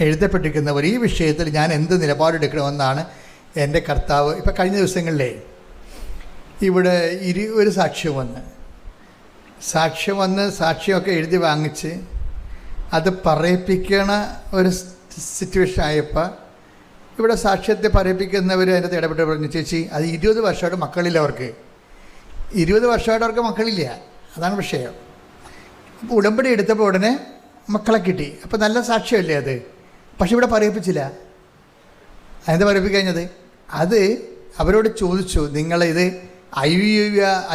എഴുതപ്പെട്ടിരിക്കുന്നവർ ഈ വിഷയത്തിൽ ഞാൻ എന്ത് നിലപാടെടുക്കണമെന്നാണ് എൻ്റെ കർത്താവ്. ഇപ്പം കഴിഞ്ഞ ദിവസങ്ങളിലേ ഇവിടെ ഒരു സാക്ഷ്യം വന്ന് സാക്ഷ്യമൊക്കെ എഴുതി വാങ്ങിച്ച് അത് പറയിപ്പിക്കണ ഒരു സിറ്റുവേഷൻ ആയപ്പോൾ ഇവിടെ സാക്ഷ്യത്തെ പറയിപ്പിക്കുന്നവർ അതിൻ്റെ ഇടപെട്ട് പറഞ്ഞു, ചേച്ചി അത് 20 വർഷമായിട്ട് മക്കളില്ല, അവർക്ക് 20 വർഷമായിട്ട് അവർക്ക് മക്കളില്ല. അതാണ് വിഷയം. അപ്പോൾ ഉടമ്പടി എടുത്തപ്പോൾ ഉടനെ മക്കളെ കിട്ടി. അപ്പോൾ നല്ല സാക്ഷ്യമല്ലേ അത്? പക്ഷെ ഇവിടെ പറയിപ്പിച്ചില്ല. അതെന്താ പറയിപ്പിക്കഴിഞ്ഞത്? അത് അവരോട് ചോദിച്ചു, നിങ്ങളിത്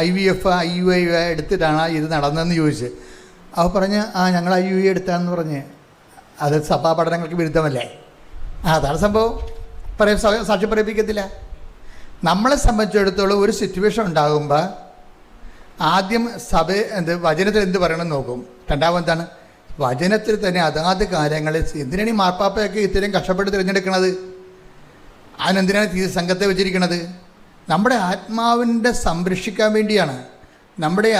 IVF എടുത്തിട്ടാണ് ഇത് നടന്നതെന്ന് ചോദിച്ച്. അവർ പറഞ്ഞ് ഞങ്ങൾ IUI എടുത്താണെന്ന് പറഞ്ഞ്. അത് സഭാ പഠനങ്ങൾക്ക് വിരുദ്ധമല്ലേ? അതാണ് സംഭവം. സാക്ഷ്യം പറയിപ്പിക്കത്തില്ല. നമ്മളെ സംബന്ധിച്ചിടത്തോളം ഒരു സിറ്റുവേഷൻ ഉണ്ടാകുമ്പോൾ ആദ്യം വചനത്തിൽ എന്ത് പറയണമെന്ന് നോക്കും. രണ്ടാമതാണ് വചനത്തിൽ തന്നെ അതാത് കാര്യങ്ങളിൽ എന്തിനാണ് ഈ മാർപ്പാപ്പയൊക്കെ ഇത്രയും കഷ്ടപ്പെട്ട് തിരഞ്ഞെടുക്കണത്? അതിനെന്തിനാണ് സംഘത്തെ വെച്ചിരിക്കണത്? നമ്മുടെ ആത്മാവിൻ്റെ സംരക്ഷിക്കാൻ വേണ്ടിയാണ്. നമ്മുടെ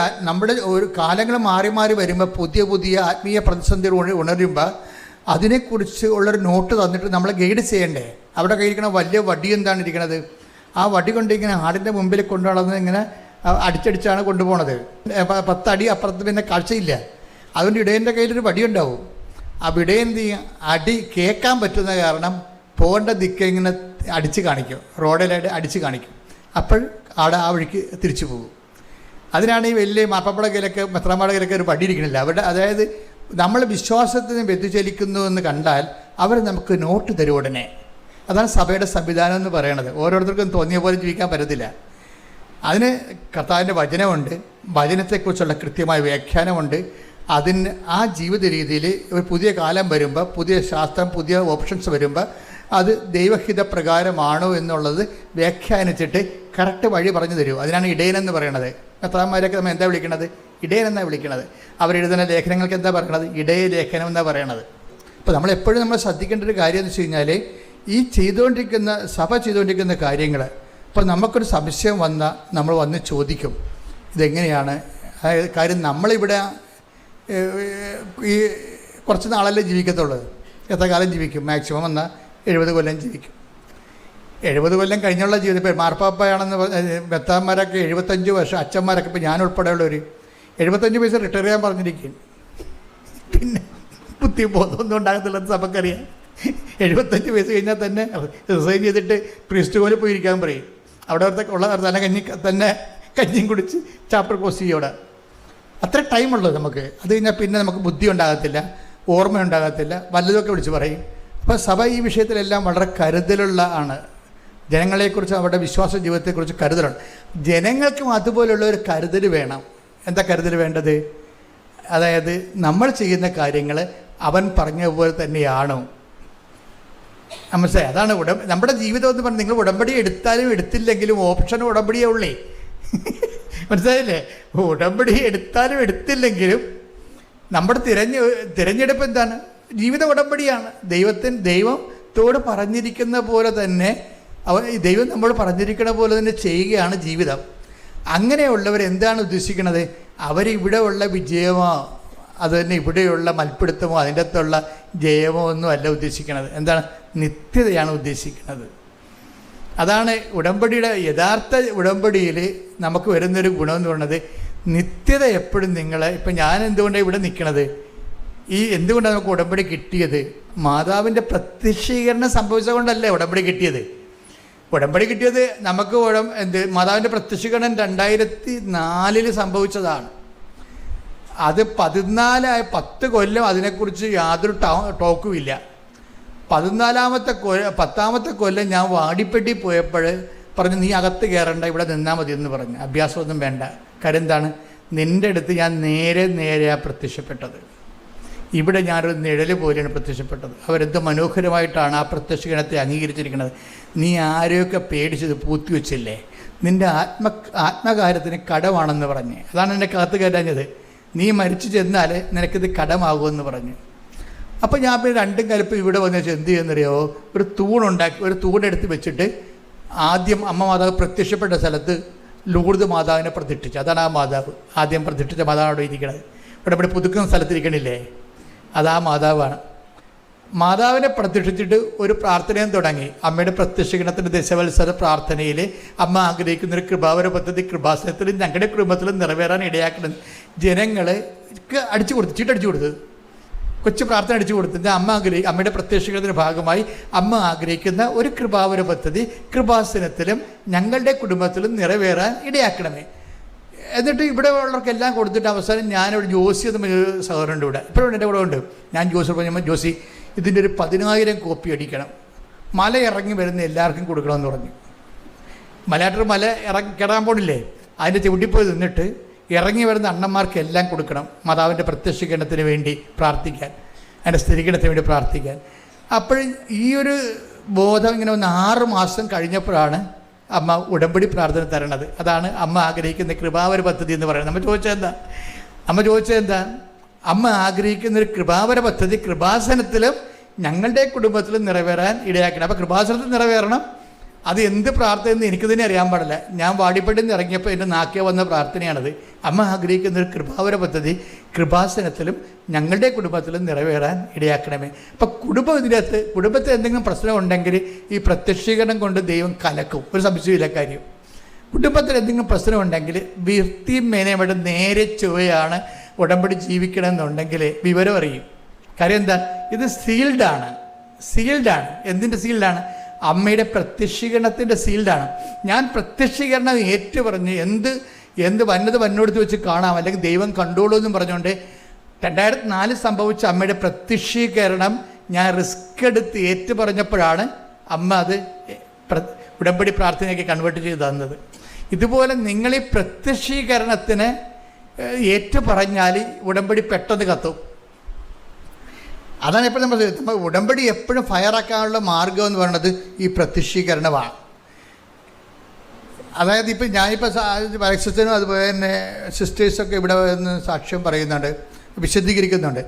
ഒരു കാലങ്ങൾ മാറി മാറി വരുമ്പോൾ പുതിയ പുതിയ ആത്മീയ പ്രതിസന്ധികൾ ഉണരുമ്പോൾ അതിനെക്കുറിച്ച് ഉള്ളൊരു നോട്ട് തന്നിട്ട് നമ്മളെ ഗൈഡ് ചെയ്യണ്ടേ. അവിടെ കഴിക്കണ വലിയ വടി എന്താണ് ഇരിക്കണത്, ആ വടി കൊണ്ട് ഇങ്ങനെ ആടിൻ്റെ മുമ്പിൽ കൊണ്ടുപോകുന്നത് ഇങ്ങനെ അടിച്ചടിച്ചാണ് കൊണ്ടുപോകണത്. 10 അടി അപ്പുറത്ത് പിന്നെ കാഴ്ചയില്ല. അതുകൊണ്ട് ഇടയൻ്റെ കയ്യിലൊരു വടി ഉണ്ടാവും. ആ ഇടയൻ എന്ത് ചെയ്യും, അടി കേൾക്കാൻ പറ്റുന്ന കാരണം പോകേണ്ട ദിക്ക് ഇങ്ങനെ അടിച്ച് കാണിക്കും, റോഡിലായിട്ട് അടിച്ച് കാണിക്കും. അപ്പോൾ ആടെ ആ വഴിക്ക് തിരിച്ചു പോകും. അതിനാണ് ഈ വലിയ മാർപ്പാപ്പയുടെ കയ്യിലൊക്കെ മെത്രാന്മാരുടെ കയ്യിലൊക്കെ ഒരു വടി ഇരിക്കണില്ല. അവരുടെ അതായത് നമ്മൾ വിശ്വാസത്തിന് വ്യതിചലിക്കുന്നു എന്ന് കണ്ടാൽ അവർ നമുക്ക് നോട്ട് തരും ഉടനെ. അതാണ് സഭയുടെ സംവിധാനം എന്ന് പറയുന്നത്. ഓരോരുത്തർക്കും തോന്നിയ പോലെ ജീവിക്കാൻ പറ്റത്തില്ല. അതിന് കർത്താവിൻ്റെ വചനമുണ്ട്, വചനത്തെക്കുറിച്ചുള്ള കൃത്യമായ വ്യാഖ്യാനമുണ്ട്. അതിന് ആ ജീവിത രീതിയിൽ ഒരു പുതിയ കാലം വരുമ്പോൾ, പുതിയ ശാസ്ത്രം, പുതിയ ഓപ്ഷൻസ് വരുമ്പോൾ അത് ദൈവഹിത പ്രകാരമാണോ എന്നുള്ളത് വ്യാഖ്യാനിച്ചിട്ട് കറക്റ്റ് വഴി പറഞ്ഞു തരൂ. അതിനാണ് ഇടയനെന്ന് പറയണത്. കർത്താവന്മാരൊക്കെ നമ്മൾ എന്താ വിളിക്കണത്, ഇടയനെന്നാണ് വിളിക്കണത്. അവരെഴുതുന്ന ലേഖനങ്ങൾക്ക് എന്താ പറയണത്, ഇടയ ലേഖനം എന്നാണ് പറയണത്. അപ്പോൾ നമ്മളെപ്പോഴും നമ്മൾ ശ്രദ്ധിക്കേണ്ട ഒരു കാര്യം എന്ന് വെച്ച് കഴിഞ്ഞാൽ, ഈ സഭ ചെയ്തുകൊണ്ടിരിക്കുന്ന കാര്യങ്ങൾ ഇപ്പോൾ നമുക്കൊരു സംശയം വന്നാൽ നമ്മൾ വന്ന് ചോദിക്കും, ഇതെങ്ങനെയാണ് കാര്യം. നമ്മളിവിടെ ഈ കുറച്ച് നാളല്ലേ ജീവിക്കത്തുള്ളൂ. എത്ര കാലം ജീവിക്കും? മാക്സിമം വന്നാൽ 70 കൊല്ലം ജീവിക്കും. 70 കൊല്ലം കഴിഞ്ഞുള്ള ജീവിതം. ഇപ്പോൾ മാർപ്പാപ്പയാണെന്ന് മെത്താന്മാരൊക്കെ 75 വർഷം, അച്ഛന്മാരൊക്കെ ഇപ്പോൾ ഞാൻ ഉൾപ്പെടെയുള്ളവർ 75 വയസ്സ് റിട്ടയർ ചെയ്യാൻ പറഞ്ഞിരിക്കും. പിന്നെ ബുദ്ധിബോധമൊന്നും ഉണ്ടാകത്തില്ലെന്ന് നമുക്കറിയാം. 75 വയസ്സ് കഴിഞ്ഞാൽ തന്നെ റിസൈൻ ചെയ്തിട്ട് പ്രീസ്റ്റ് പോലെ പോയിരിക്കാൻ പറയും. അവിടെ ഉള്ള തന്നെ കഞ്ഞിയും കുടിച്ച് ചാപ്റ്റർ കോഴ്സ് ചെയ്യും. അവിടെ അത്ര ടൈമുള്ളത് നമുക്ക്. അത് കഴിഞ്ഞാൽ പിന്നെ നമുക്ക് ബുദ്ധി ഉണ്ടാകത്തില്ല, ഓർമ്മ ഉണ്ടാകത്തില്ല, വല്ലതൊക്കെ വിളിച്ച് പറയും. അപ്പോൾ സഭ ഈ വിഷയത്തിലെല്ലാം വളരെ കരുതലുള്ള ആണ്. ജനങ്ങളെക്കുറിച്ച്, അവരുടെ വിശ്വാസ ജീവിതത്തെക്കുറിച്ച് കരുതലാണ്. ജനങ്ങൾക്കും അതുപോലുള്ള ഒരു കരുതൽ വേണം. എന്താ കരുതൽ വേണ്ടത്? അതായത് നമ്മൾ ചെയ്യുന്ന കാര്യങ്ങൾ അവൻ പറഞ്ഞ പോലെ തന്നെയാണോ? മനസ്സിലായി? അതാണ് നമ്മുടെ ജീവിതം എന്ന് പറഞ്ഞാൽ, നിങ്ങൾ ഉടമ്പടി എടുത്താലും എടുത്തില്ലെങ്കിലും ഓപ്ഷൻ ഉടമ്പടിയേ ഉള്ളേ. മനസ്സിലായില്ലേ? ഉടമ്പടി എടുത്താലും എടുത്തില്ലെങ്കിലും നമ്മുടെ തിരഞ്ഞെടുപ്പ് എന്താണ്? ജീവിത ഉടമ്പടിയാണ്. ദൈവത്തോട് പറഞ്ഞിരിക്കുന്ന പോലെ തന്നെ ദൈവം നമ്മോട് പറഞ്ഞിരിക്കുന്ന പോലെ തന്നെ ചെയ്യുകയാണ് ജീവിതം. അങ്ങനെയുള്ളവർ എന്താണ് ഉദ്ദേശിക്കുന്നത്? അവരിവിടെ ഉള്ള വിജയമോ അത് തന്നെ ഇവിടെയുള്ള മൽപ്പിടുത്തമോ അതിൻ്റെ അകത്തുള്ള ജയമോ ഒന്നും അല്ല ഉദ്ദേശിക്കുന്നത്. എന്താണ്? നിത്യതയാണ് ഉദ്ദേശിക്കുന്നത്. അതാണ് ഉടമ്പടിയുടെ യഥാർത്ഥ ഉടമ്പടിയിൽ നമുക്ക് വരുന്നൊരു ഗുണമെന്ന് പറയുന്നത്. നിത്യത എപ്പോഴും നിങ്ങളെ, ഇപ്പം ഞാൻ എന്തുകൊണ്ടാണ് ഇവിടെ നിൽക്കണത്, എന്തുകൊണ്ടാണ് നമുക്ക് ഉടമ്പടി കിട്ടിയത്? മാതാവിൻ്റെ പ്രത്യക്ഷീകരണം സംഭവിച്ചതുകൊണ്ടല്ലേ ഉടമ്പടി കിട്ടിയത്. ഉടമ്പടി കിട്ടിയത് നമുക്ക് മാതാവിൻ്റെ പ്രത്യക്ഷീകരണം 2004 സംഭവിച്ചതാണ്. അത് 10 കൊല്ലം അതിനെക്കുറിച്ച് യാതൊരു ടോക്കുമില്ല. 10ാമത്തെ കൊല്ലം ഞാൻ വാടിപ്പെട്ടി പോയപ്പോൾ പറഞ്ഞു, നീ അകത്ത് കയറണ്ട, ഇവിടെ നിന്നാൽ മതി എന്ന് പറഞ്ഞു. അഭ്യാസമൊന്നും വേണ്ട. കാര്യം എന്താണ്? നിൻ്റെ അടുത്ത് ഞാൻ നേരെയാണ് പ്രത്യക്ഷപ്പെട്ടത്. ഇവിടെ ഞാനൊരു നിഴൽ പോലെയാണ് പ്രത്യക്ഷപ്പെട്ടത്. അവരെന്ത് മനോഹരമായിട്ടാണ് ആ പ്രത്യക്ഷീകരണത്തെ അംഗീകരിച്ചിരിക്കുന്നത്. നീ ആരെയൊക്കെ പേടിച്ചത് പൂത്തിവെച്ചില്ലേ, നിൻ്റെ ആത്മകാര്യത്തിന് കടമാണെന്ന് പറഞ്ഞ്. അതാണ് എന്നെ കാത്തു കയറ്റാഞ്ഞത്. നീ മരിച്ചു ചെന്നാൽ നിനക്കിത് കടമാകുമെന്ന് പറഞ്ഞു. അപ്പോൾ ഞാൻ പിന്നെ 2 കലപ്പ് ഇവിടെ വന്നു വെച്ചാൽ എന്ത് ചെയ്യുന്നറിയോ, ഒരു തൂണെടുത്ത് വെച്ചിട്ട് ആദ്യം അമ്മ മാതാവ് പ്രത്യക്ഷപ്പെട്ട സ്ഥലത്ത് ലൂർദ് മാതാവിനെ പ്രതിഷ്ഠിച്ചു. അതാണ് ആ മാതാവ്. ആദ്യം പ്രതിഷ്ഠിച്ച മാതാവ് അവിടെ ഇരിക്കണത്. ഇവിടെ പുതുക്കുന്ന സ്ഥലത്തിരിക്കണില്ലേ, അതാ മാതാവാണ്. മാതാവിനെ പ്രതിഷ്ഠിച്ചിട്ട് ഒരു പ്രാർത്ഥനയും തുടങ്ങി. അമ്മയുടെ പ്രത്യക്ഷീകരണത്തിൻ്റെ ദശവത്സര പ്രാർത്ഥനയിൽ അമ്മ ആഗ്രഹിക്കുന്നൊരു കൃപാവര പദ്ധതി കൃപാസനത്തിലും ഞങ്ങളുടെ കുടുംബത്തിലും നിറവേറാൻ ഇടയാക്കണം. ജനങ്ങളെ അടിച്ചു കൊടുത്തു, ചീട്ടടിച്ചു കൊടുത്ത്, കൊച്ചു പ്രാർത്ഥന അടിച്ചു കൊടുത്തിട്ട് അമ്മയുടെ പ്രത്യക്ഷീകരണത്തിൻ്റെ ഭാഗമായി അമ്മ ആഗ്രഹിക്കുന്ന ഒരു കൃപാവര പദ്ധതി കൃപാസനത്തിലും ഞങ്ങളുടെ കുടുംബത്തിലും നിറവേറാൻ ഇടയാക്കണമേ. എന്നിട്ട് ഇവിടെ ഉള്ളവർക്കെല്ലാം കൊടുത്തിട്ട് അവസാനം ഞാനൊരു ജോസി എന്ന് സഹോദരൻ്റെ ഇവിടെ ഇപ്പോഴും എൻ്റെ കൂടെ ഉണ്ട്. ഞാൻ ജോസി പറഞ്ഞപ്പോൾ, ജോസി ഇതിൻ്റെ ഒരു 10,000 കോപ്പി അടിക്കണം, മല ഇറങ്ങി വരുന്ന എല്ലാവർക്കും കൊടുക്കണമെന്ന് പറഞ്ഞു. മലയാറ്റൂർ മല കയറാൻ പോണില്ലേ, അതിൻ്റെ ചവിട്ടിപ്പോയി നിന്നിട്ട് ഇറങ്ങി വരുന്ന അണ്ണന്മാർക്ക് എല്ലാം കൊടുക്കണം, മാതാവിൻ്റെ പ്രത്യക്ഷീകരണത്തിന് വേണ്ടി പ്രാർത്ഥിക്കാൻ, അതിൻ്റെ സ്ഥിരീകരണത്തിന് വേണ്ടി പ്രാർത്ഥിക്കാൻ. അപ്പോൾ ഈ ഒരു ബോധം ഇങ്ങനെ 6 മാസം കഴിഞ്ഞപ്പോഴാണ് അമ്മ ഉടമ്പടി പ്രാർത്ഥന തരണത്. അതാണ് അമ്മ ആഗ്രഹിക്കുന്ന കൃപാവര പദ്ധതി എന്ന് പറയുന്നത്. അമ്മ ചോദിച്ചത് എന്താ? അമ്മ ആഗ്രഹിക്കുന്നൊരു കൃപാവര പദ്ധതി കൃപാസനത്തിലും ഞങ്ങളുടെ കുടുംബത്തിലും നിറവേറാൻ ഇടയാക്കണം. അപ്പോൾ കൃപാസനത്തിൽ നിറവേറണം, അത് എന്ത് പ്രാർത്ഥനയെന്ന് എനിക്ക് തന്നെ അറിയാൻ പാടില്ല. ഞാൻ വാടിപ്പടിയിൽ നിന്ന് ഇറങ്ങിയപ്പോൾ എൻ്റെ നാക്കിൽ വന്ന പ്രാർത്ഥനയാണത്. അമ്മ ആഗ്രഹിക്കുന്ന ഒരു കൃപാവര പദ്ധതി കൃപാസനത്തിലും ഞങ്ങളുടെ കുടുംബത്തിലും നിറവേറാൻ ഇടയാക്കണമേ. അപ്പം കുടുംബം ഇതിനകത്ത് കുടുംബത്തിൽ എന്തെങ്കിലും പ്രശ്നം ഉണ്ടെങ്കിൽ ഈ പ്രത്യക്ഷീകരണം കൊണ്ട് ദൈവം കലക്കും, ഒരു സംശയമില്ല കാര്യം. കുടുംബത്തിൽ എന്തെങ്കിലും പ്രശ്നമുണ്ടെങ്കിൽ വൃത്തിയും മേനയുടെ നേരെ ചൊവ്വയാണ് ഉടമ്പടി ജീവിക്കണമെന്നുണ്ടെങ്കിൽ വിവരം അറിയും. കാര്യം എന്താ, ഇത് സീൽഡാണ്. എന്തിൻ്റെ സീൽഡാണ്? അമ്മയുടെ പ്രത്യക്ഷീകരണത്തിൻ്റെ സീൽഡാണ്. ഞാൻ പ്രത്യക്ഷീകരണം ഏറ്റുപറഞ്ഞ് എന്ത് വന്നത് വന്നോടുത്ത് വെച്ച് കാണാം, അല്ലെങ്കിൽ ദൈവം കണ്ടോളൂ എന്നും പറഞ്ഞുകൊണ്ട് 2004 സംഭവിച്ച അമ്മയുടെ പ്രത്യക്ഷീകരണം ഞാൻ റിസ്ക് എടുത്ത് ഏറ്റുപറഞ്ഞപ്പോഴാണ് അമ്മ അത് ഉടമ്പടി പ്രാർത്ഥനയൊക്കെ കൺവേർട്ട് ചെയ്ത് തന്നത്. ഇതുപോലെ നിങ്ങൾ ഈ പ്രത്യക്ഷീകരണത്തിന് ഏറ്റുപറഞ്ഞാൽ ഉടമ്പടി പെട്ടെന്ന് കത്തും. അതാണ് എപ്പോഴും നമ്മൾ ഉടമ്പടി എപ്പോഴും ഫയറാക്കാനുള്ള മാർഗം എന്ന് പറയുന്നത് ഈ പ്രത്യക്ഷീകരണമാണ്. അതായത് ഇപ്പം ഞാനിപ്പോൾ അലക്സച്ചനും അതുപോലെ തന്നെ സിസ്റ്റേഴ്സൊക്കെ ഇവിടെ വന്ന് സാക്ഷ്യം പറയുന്നുണ്ട്, വിശദീകരിക്കുന്നുണ്ട്.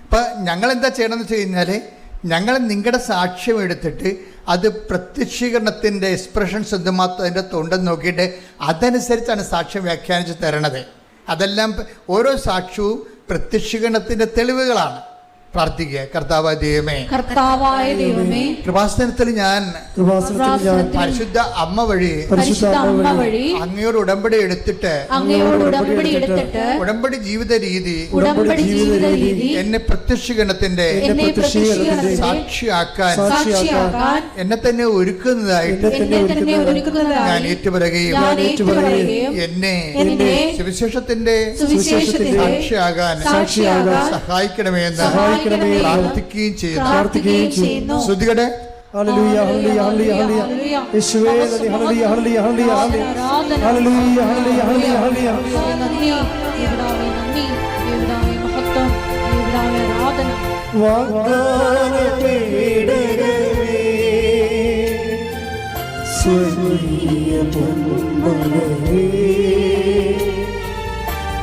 അപ്പം ഞങ്ങളെന്താ ചെയ്യണമെന്ന് വെച്ച് കഴിഞ്ഞാൽ, ഞങ്ങൾ നിങ്ങളുടെ സാക്ഷ്യം എടുത്തിട്ട് അത് പ്രത്യക്ഷീകരണത്തിൻ്റെ എക്സ്പ്രഷൻസ് എന്തുമാത്രം അതിൻ്റെ തൊണ്ടെന്ന് നോക്കിയിട്ട് അതനുസരിച്ചാണ് സാക്ഷ്യം വ്യാഖ്യാനിച്ച് തരണത്. അതെല്ലാം ഓരോ സാക്ഷ്യവും പ്രത്യക്ഷീകരണത്തിൻ്റെ തെളിവുകളാണ്. പ്രാർത്ഥിക്കുക. കർത്താവായ ദൈവമേ, കൃപാസനത്തിൽ ഞാൻ പരിശുദ്ധ അമ്മ വഴി അങ്ങയോട് ഉടമ്പടി എടുത്തിട്ട് ഉടമ്പടി ജീവിത രീതി എന്നെ പ്രത്യക്ഷീകരണത്തിന്റെ സാക്ഷിയാക്കാൻ എന്നെ തന്നെ ഒരുക്കുന്നതായിട്ട് ഞാൻ ഏറ്റുപറയുകയും എന്നെ സുവിശേഷത്തിന്റെ സാക്ഷിയാകാൻ സഹായിക്കണമെന്ന് പ്രാർത്ഥിക്കുകയും ചെയ്യുന്നു. ശ്രുതികടെ ഹല്ലേലൂയ ഹല്ലേലൂയ ഹല്ലേലൂയ ഹല്ലേലൂയ യേശുവേ നന്ദി ഹല്ലേലൂയ ഹല്ലേലൂയ ഹല്ലേലൂയ ഹല്ലേലൂയ ഹല്ലേലൂയ ഹല്ലേലൂയ ഹല്ലേലൂയ നന്ദി യേശുവേ, നന്ദി യേശുവേ, മഹത്വം യേശുവേ, ആരാധന. വാഗ്ദാന പേടകമേ സ്വർഗീയ പൊന്മലരേ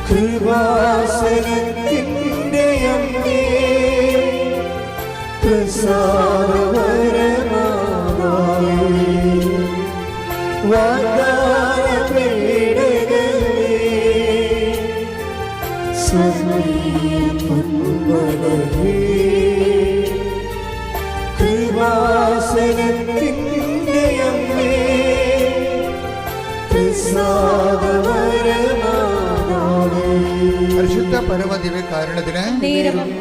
കൃപാസനത്തിൻ്റെ അമ്മേ വാഗ്ദാന പേടകമേ സ്വർഗീയ പൊന്മലരേ കൃപാസനത്തിൻ്റെ അമ്മേ പരിശുദ്ധ പരമദിവ്യകാരുണ്യത്തിന്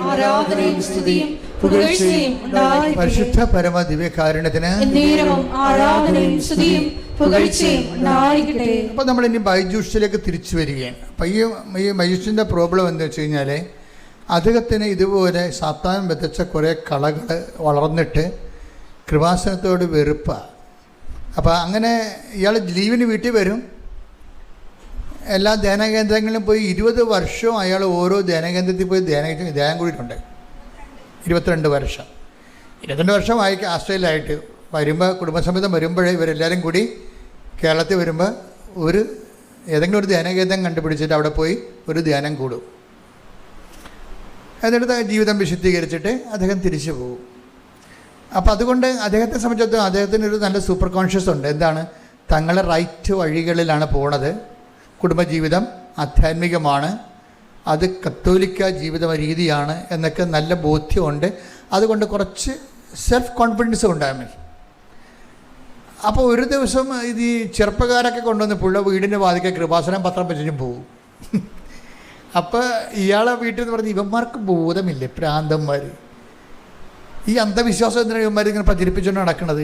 ആരാധനയും സ്തുതിയും പുകഴ്ചയും ഉണ്ടായിരിക്കട്ടെ. പരിശുദ്ധ പരമദിവ്യകാരുണ്യത്തിന് ആരാധനയും സ്തുതിയും പുകഴ്ചയും ഉണ്ടായിരിക്കട്ടെ. അപ്പോൾ നമ്മൾ ഇനി ബൈജൂസിലേക്ക് തിരിച്ചു വരികയാണ്. അപ്പം ഈ ബൈജൂസിൻ്റെ പ്രോബ്ലം എന്താ വെച്ച് കഴിഞ്ഞാൽ, അദ്ദേഹത്തിന് ഇതുപോലെ സാത്താൻ വിതച്ച കുറേ കളകൾ വളർന്നിട്ട് കൃപാസനത്തോട് വെറുപ്പാണ്. അപ്പോൾ അങ്ങനെ ഇയാൾ ലീവിന് വീട്ടിൽ വരും, എല്ലാ ധ്യാനകേന്ദ്രങ്ങളിലും പോയി 20 വർഷവും അയാൾ ഓരോ ധ്യാനകേന്ദ്രത്തിൽ പോയി ധ്യാനം കൂടിയിട്ടുണ്ട്. 22 വർഷം 22 വർഷമായി ആസ്ട്രേലിയയിലായിട്ട് വരുമ്പോൾ കുടുംബസമേതം വരുമ്പോഴേ ഇവരെല്ലാവരും കൂടി കേരളത്തിൽ വരുമ്പോൾ ഏതെങ്കിലും ഒരു ധ്യാനകേന്ദ്രം കണ്ടുപിടിച്ചിട്ട് അവിടെ പോയി ഒരു ധ്യാനം കൂടും. എന്നിട്ട് ജീവിതം വിശുദ്ധീകരിച്ചിട്ട് അദ്ദേഹം തിരിച്ചു പോകും. അപ്പോൾ അതുകൊണ്ട് അദ്ദേഹത്തെ സംബന്ധിച്ചിടത്തോളം അദ്ദേഹത്തിനൊരു നല്ല സൂപ്പർ കോൺഷ്യസ് ഉണ്ട്. എന്താണ്? തങ്ങളെ റൈറ്റ് വഴികളിലാണ് പോണത്. കുടുംബജീവിതം ആധ്യാത്മികമാണ്, അത് കത്തോലിക്ക ജീവിത രീതിയാണ് എന്നൊക്കെ നല്ല ബോധ്യമുണ്ട്. അതുകൊണ്ട് കുറച്ച് സെൽഫ് കോൺഫിഡൻസ് ഉണ്ടാകും. അപ്പോൾ ഒരു ദിവസം ഇത് ഈ ചെറുപ്പക്കാരൊക്കെ കൊണ്ടുവന്ന് പുള്ള വീടിൻ്റെ വാതിക്കെ കൃപാസനം പത്രം വെച്ചും പോകും. അപ്പോൾ ഇയാളെ വീട്ടിൽ നിന്ന് പറഞ്ഞ് ഇവന്മാർക്ക് ബോധമില്ലേ, പ്രാന്തന്മാർ, ഈ അന്ധവിശ്വാസം എന്തിനാണ് ഇവന്മാർ ഇങ്ങനെ പ്രചരിപ്പിച്ചുകൊണ്ട് നടക്കുന്നത്?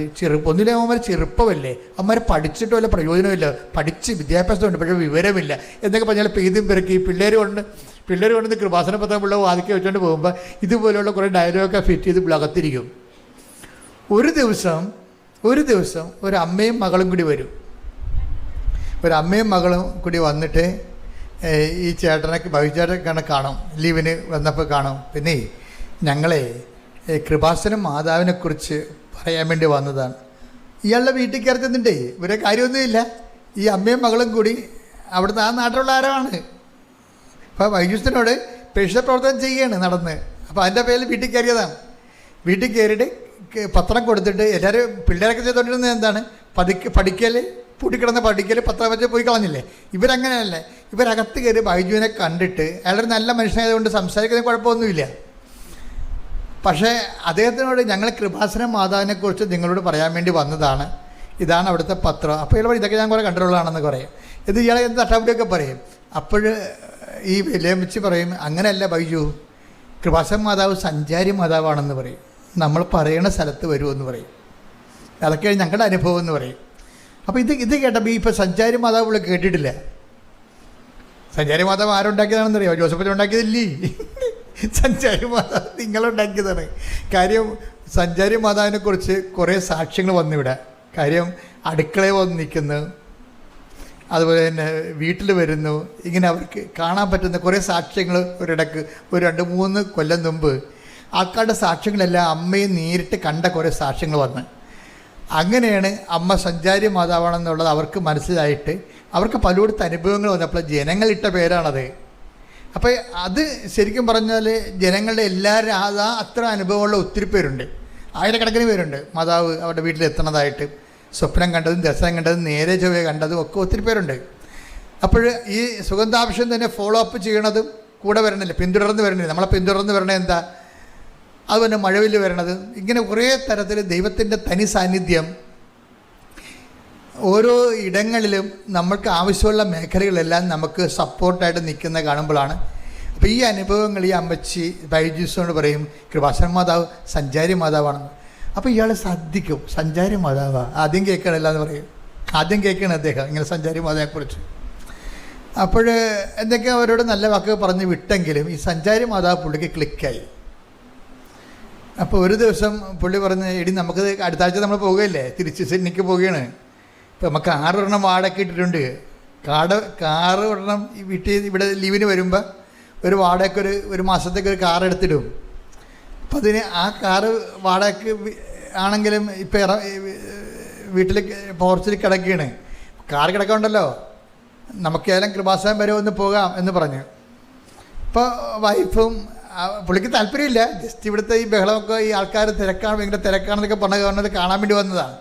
ഒന്നിലെ അവന്മാർ ചെറുപ്പമല്ലേ, അവന്മാർ പഠിച്ചിട്ട് വല്ല പ്രയോജനമില്ല, പഠിച്ച് വിദ്യാഭ്യാസമുണ്ട് പക്ഷേ വിവരമില്ല എന്നൊക്കെ പറഞ്ഞാൽ പെയ്തും പെരുക്കി പിള്ളേർ കൊണ്ടുവന്ന് കൃപാസന പത്രം പിള്ളേർ വാതിക്കെ വെച്ചുകൊണ്ട് പോകുമ്പോൾ ഇതുപോലെയുള്ള കുറേ ഡയലോഗൊക്കെ ഫിറ്റ് ചെയ്ത് പിള്ളകത്തിരിക്കും. ഒരു ദിവസം ഒരു അമ്മയും മകളും കൂടി വരും. ഒരു അമ്മയും മകളും കൂടി വന്നിട്ട് ഈ ചേട്ടനൊക്കെ ഭവിച്ചേട്ടനെ കാണും, ലീവിന് വന്നപ്പോൾ കാണും. പിന്നെ ഞങ്ങളെ കൃപാസനം മാതാവിനെക്കുറിച്ച് പറയാൻ വേണ്ടി വന്നതാണ്. ഇയാളുടെ വീട്ടിൽ കയറുന്നുണ്ടേ, ഇവരെ കാര്യമൊന്നുമില്ല. ഈ അമ്മയും മകളും കൂടി അവിടുന്ന് ആ നാട്ടിലുള്ള ആരാണ്. അപ്പോൾ വൈദ്യുസ്തനോട് പ്രേക്ഷിത പ്രവർത്തനം ചെയ്യുകയാണ് നടന്ന്. അപ്പോൾ അതിൻ്റെ പേരിൽ വീട്ടിൽ കയറിയതാണ്. വീട്ടിൽ കയറിയിട്ട് പത്രം കൊടുത്തിട്ട് എല്ലാവരും പിള്ളേരൊക്കെ ചെയ്തുകൊണ്ടിരുന്നത് എന്താണ്? പഠിക്കൽ പൂട്ടിക്കിടന്ന് പഠിക്കൽ 10 വരെ പോയി കളഞ്ഞില്ലേ. ഇവരങ്ങനെയല്ലേ, ഇവരകത്ത് കയറി ബൈജുവിനെ കണ്ടിട്ട് അയാളൊരു നല്ല മനുഷ്യനായതുകൊണ്ട് സംസാരിക്കുന്ന കുഴപ്പമൊന്നുമില്ല. പക്ഷേ അദ്ദേഹത്തിനോട് ഞങ്ങൾ കൃപാസന മാതാവിനെക്കുറിച്ച് നിങ്ങളോട് പറയാൻ വേണ്ടി വന്നതാണ്, ഇതാണ് അവിടുത്തെ പത്രം. അപ്പോൾ ഇയാൾ ഇതൊക്കെ ഞാൻ കുറേ കണ്ടിട്ടുള്ളതാണെന്ന് പറയും. ഇത് ഇയാളെ എന്ത് തട്ടാപ്പിടിയൊക്കെ പറയും. അപ്പോൾ ഈ വിലയമിച്ച് പറയും, അങ്ങനെയല്ല ബൈജു, കൃപാസന മാതാവ് സഞ്ചാരി മാതാവാണെന്ന് പറയും. നമ്മൾ പറയുന്ന സ്ഥലത്ത് വരുമെന്ന് പറയും. അതൊക്കെ ഞങ്ങളുടെ അനുഭവം എന്ന് പറയും. അപ്പോൾ ഇത് കേട്ടപ്പോൾ ഇപ്പോൾ സഞ്ചാരി മാതാവ് പുള്ളി കേട്ടിട്ടില്ല. സഞ്ചാരി മാതാവ് ആരുണ്ടാക്കിയതാണെന്ന് അറിയാമോ? ജോസഫ് ഉണ്ടാക്കിയതില്ലേ? സഞ്ചാരി മാതാവ് നിങ്ങളുണ്ടാക്കിയതാണ്. കാര്യം സഞ്ചാരി മാതാവിനെക്കുറിച്ച് കുറേ സാക്ഷ്യങ്ങൾ വന്നിവിടെ. കാര്യം അടുക്കളയിൽ വന്ന് നിൽക്കുന്നു, അതുപോലെ തന്നെ വീട്ടിൽ വരുന്നു, ഇങ്ങനെ അവർക്ക് കാണാൻ പറ്റുന്ന കുറേ സാക്ഷ്യങ്ങൾ ഒരിടക്ക് ഒരു 2-3 കൊല്ലം മുമ്പ് ആൾക്കാരുടെ സാക്ഷ്യങ്ങളെല്ലാം അമ്മയെ നേരിട്ട് കണ്ട കുറേ സാക്ഷ്യങ്ങൾ വന്ന്. അങ്ങനെയാണ് അമ്മ സഞ്ചാരി മാതാവാണെന്നുള്ളത് അവർക്ക് മനസ്സിലായിട്ട് അവർക്ക് പലയിടത്ത് അനുഭവങ്ങൾ വന്നപ്പോൾ ജനങ്ങളിട്ട പേരാണത്. അപ്പോൾ അത് ശരിക്കും പറഞ്ഞാൽ ജനങ്ങളുടെ എല്ലാവരും അത്ര അനുഭവമുള്ള ഒത്തിരി പേരുണ്ട്, ആയിരക്കണക്കിന് പേരുണ്ട്. മാതാവ് അവരുടെ വീട്ടിലെത്തണതായിട്ട് സ്വപ്നം കണ്ടതും ദർശനം കണ്ടതും നേരെ ചൊവ്വേ കണ്ടതും ഒക്കെ ഒത്തിരി പേരുണ്ട്. അപ്പോൾ ഈ സുഗന്ധാഭിഷേകം തന്നെ ഫോളോ അപ്പ് ചെയ്യണതും കൂടെ വരണില്ല, പിന്തുടർന്ന് വരണില്ല. നമ്മളെ പിന്തുടർന്ന് വരണത് എന്താ? അതുപോലെ മഴവില് വരണത്, ഇങ്ങനെ കുറേ തരത്തിൽ ദൈവത്തിൻ്റെ തനി സാന്നിധ്യം ഓരോ ഇടങ്ങളിലും നമ്മൾക്ക് ആവശ്യമുള്ള മേഖലകളെല്ലാം നമുക്ക് സപ്പോർട്ടായിട്ട് നിൽക്കുന്ന കാണുമ്പോഴാണ്. അപ്പോൾ ഈ അനുഭവങ്ങൾ ഈ അമ്മച്ചി ബൈജൂസിനോട് പറയും, കൃപാസന മാതാവ് സഞ്ചാരി മാതാവാണെന്ന്. അപ്പോൾ ഇയാൾ ശ്രദ്ധിക്കും, സഞ്ചാരി മാതാവാ ആദ്യം കേൾക്കണില്ല എന്ന് പറയും. ആദ്യം കേൾക്കണം അദ്ദേഹം ഇങ്ങനെ സഞ്ചാരി മാതാവിനെക്കുറിച്ച്. അപ്പോൾ എന്തൊക്കെ അവരോട് നല്ല വാക്കുകൾ പറഞ്ഞ് വിട്ടെങ്കിലും ഈ സഞ്ചാരി മാതാവ് പുള്ളിക്ക് ക്ലിക്കായി. അപ്പോൾ ഒരു ദിവസം പുള്ളി പറഞ്ഞ്, എടി നമുക്ക് അടുത്ത ആഴ്ച നമ്മൾ പോകുകയല്ലേ, തിരിച്ച് സിഡ്നിക്ക് പോവുകയാണ്. ഇപ്പോൾ നമുക്ക് 6 ഒരെണ്ണം വാടക ഇട്ടിട്ടുണ്ട്. കാറ് ഒരെണ്ണം വീട്ടിൽ ഇവിടെ ലീവിന് വരുമ്പോൾ ഒരു വാടകയ്ക്ക് ഒരു മാസത്തേക്ക് ഒരു കാർ എടുത്തിടും. അപ്പോൾ അതിന് ആ കാറ് വാടകയ്ക്ക് ആണെങ്കിലും ഇപ്പോൾ വീട്ടിൽ പോർച്ചിൽ കിടക്കുകയാണ്. കാർ കിടക്കണ്ടല്ലോ, നമുക്കേതെങ്കിലും കൃപാസനം വരെ ഒന്ന് പോകാം എന്ന് പറഞ്ഞു. ഇപ്പോൾ വൈഫും പുള്ളിക്ക് താല്പര്യമില്ല, ജസ്റ്റ് ഇവിടുത്തെ ഈ ബഹളമൊക്കെ ഈ ആൾക്കാർ ഭയങ്കര തിരക്കാണെന്നൊക്കെ പറഞ്ഞത് കാണാൻ വേണ്ടി വന്നതാണ്.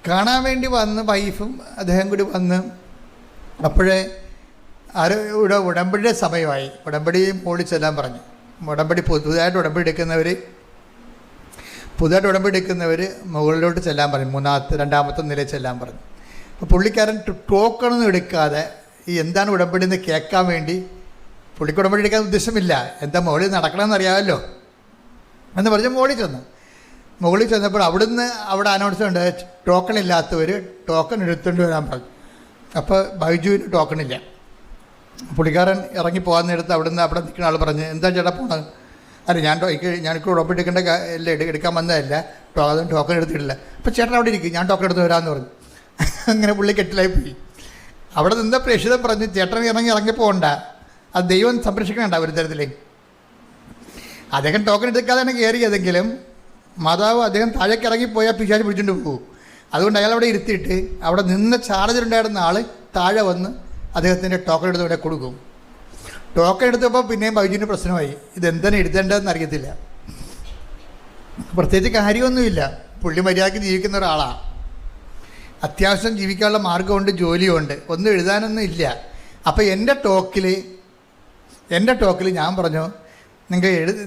കാണാൻ വേണ്ടി വന്ന് വൈഫും അദ്ദേഹം കൂടി വന്ന് അപ്പോഴേ ഇവിടെ ഉടമ്പടിയുടെ സമയമായി. ഉടമ്പടി മോളിൽ ചെല്ലാൻ പറഞ്ഞു. പുതുതായിട്ട് ഉടമ്പടി എടുക്കുന്നവർ മുകളിലോട്ട് ചെല്ലാൻ പറഞ്ഞു, 2ാമത്തെ നിലയിൽ ചെല്ലാൻ പറഞ്ഞു. അപ്പോൾ പുള്ളിക്കാരൻ ടോക്കണൊന്നും എടുക്കാതെ ഈ എന്താണ് ഉടമ്പടി എന്ന് കേൾക്കാൻ വേണ്ടി, പുള്ളിക്ക് ഉടമ്പടി എടുക്കാൻ ഉദ്ദേശമില്ല, എന്താ മുകളിൽ നടക്കണമെന്ന് അറിയാമല്ലോ എന്ന് പറഞ്ഞ് മുകളിൽ ചെന്നപ്പോൾ അവിടെ അനൗൺസ്മെൻ്റ്, ടോക്കൺ ഇല്ലാത്തവർ ടോക്കൺ എടുത്തുകൊണ്ട് വരാൻ പറഞ്ഞു. അപ്പോൾ ബൈജുവിന് ടോക്കണില്ല. പുള്ളിക്കാരൻ ഇറങ്ങി പോകാൻ നേരത്ത് അവിടെ നിൽക്കുന്ന ആൾ പറഞ്ഞ്, എന്താ ചേട്ടാ പോണത്? അല്ല ഞാനിപ്പോൾ ഉടമ്പടി എടുക്കാൻ വന്നതല്ല, അതും ടോക്കൺ എടുത്തിട്ടില്ല. അപ്പോൾ ചേട്ടൻ അവിടെ ഇരിക്കും, ഞാൻ ടോക്കൺ എടുത്ത് വരാമെന്ന് പറഞ്ഞു. അങ്ങനെ പുള്ളി കെട്ടിലായി പോയി. അവിടെ നിന്ന് പ്രേക്ഷിതം പറഞ്ഞ്, ചേട്ടൻ ഇറങ്ങി പോകണ്ട, അത് ദൈവം സംരക്ഷിക്കണ്ട ഒരു തരത്തിൽ. അദ്ദേഹം ടോക്കൺ എടുക്കാതെയാണ് കയറിയതെങ്കിലും മാതാവ് അദ്ദേഹം താഴേക്ക് ഇറങ്ങിപ്പോയാൽ പിശാച് പിടിച്ചുകൊണ്ട് പോകും. അതുകൊണ്ട് അയാൾ അവിടെ ഇരുത്തിയിട്ട് അവിടെ നിന്ന് ചാർജിലുണ്ടായിരുന്ന ആൾ താഴെ വന്ന് അദ്ദേഹത്തിൻ്റെ ടോക്കൺ എടുത്ത് ഇവിടെ കൊടുക്കും. ടോക്കൺ എടുത്തപ്പോൾ പിന്നെയും ബൈജുവിന് പ്രശ്നമായി, ഇതെന്താണ് എഴുതേണ്ടതെന്ന് അറിയത്തില്ല. പ്രത്യേകിച്ച് കാര്യമൊന്നുമില്ല, പുള്ളി മര്യാദയ്ക്ക് ജീവിക്കുന്ന ഒരാളാണ്, അത്യാവശ്യം ജീവിക്കാനുള്ള മാർഗമുണ്ട്, ജോലിയുണ്ട്, ഒന്നും എഴുതാനൊന്നും ഇല്ല. അപ്പോൾ എൻ്റെ ടോക്കിൽ ഞാൻ പറഞ്ഞു,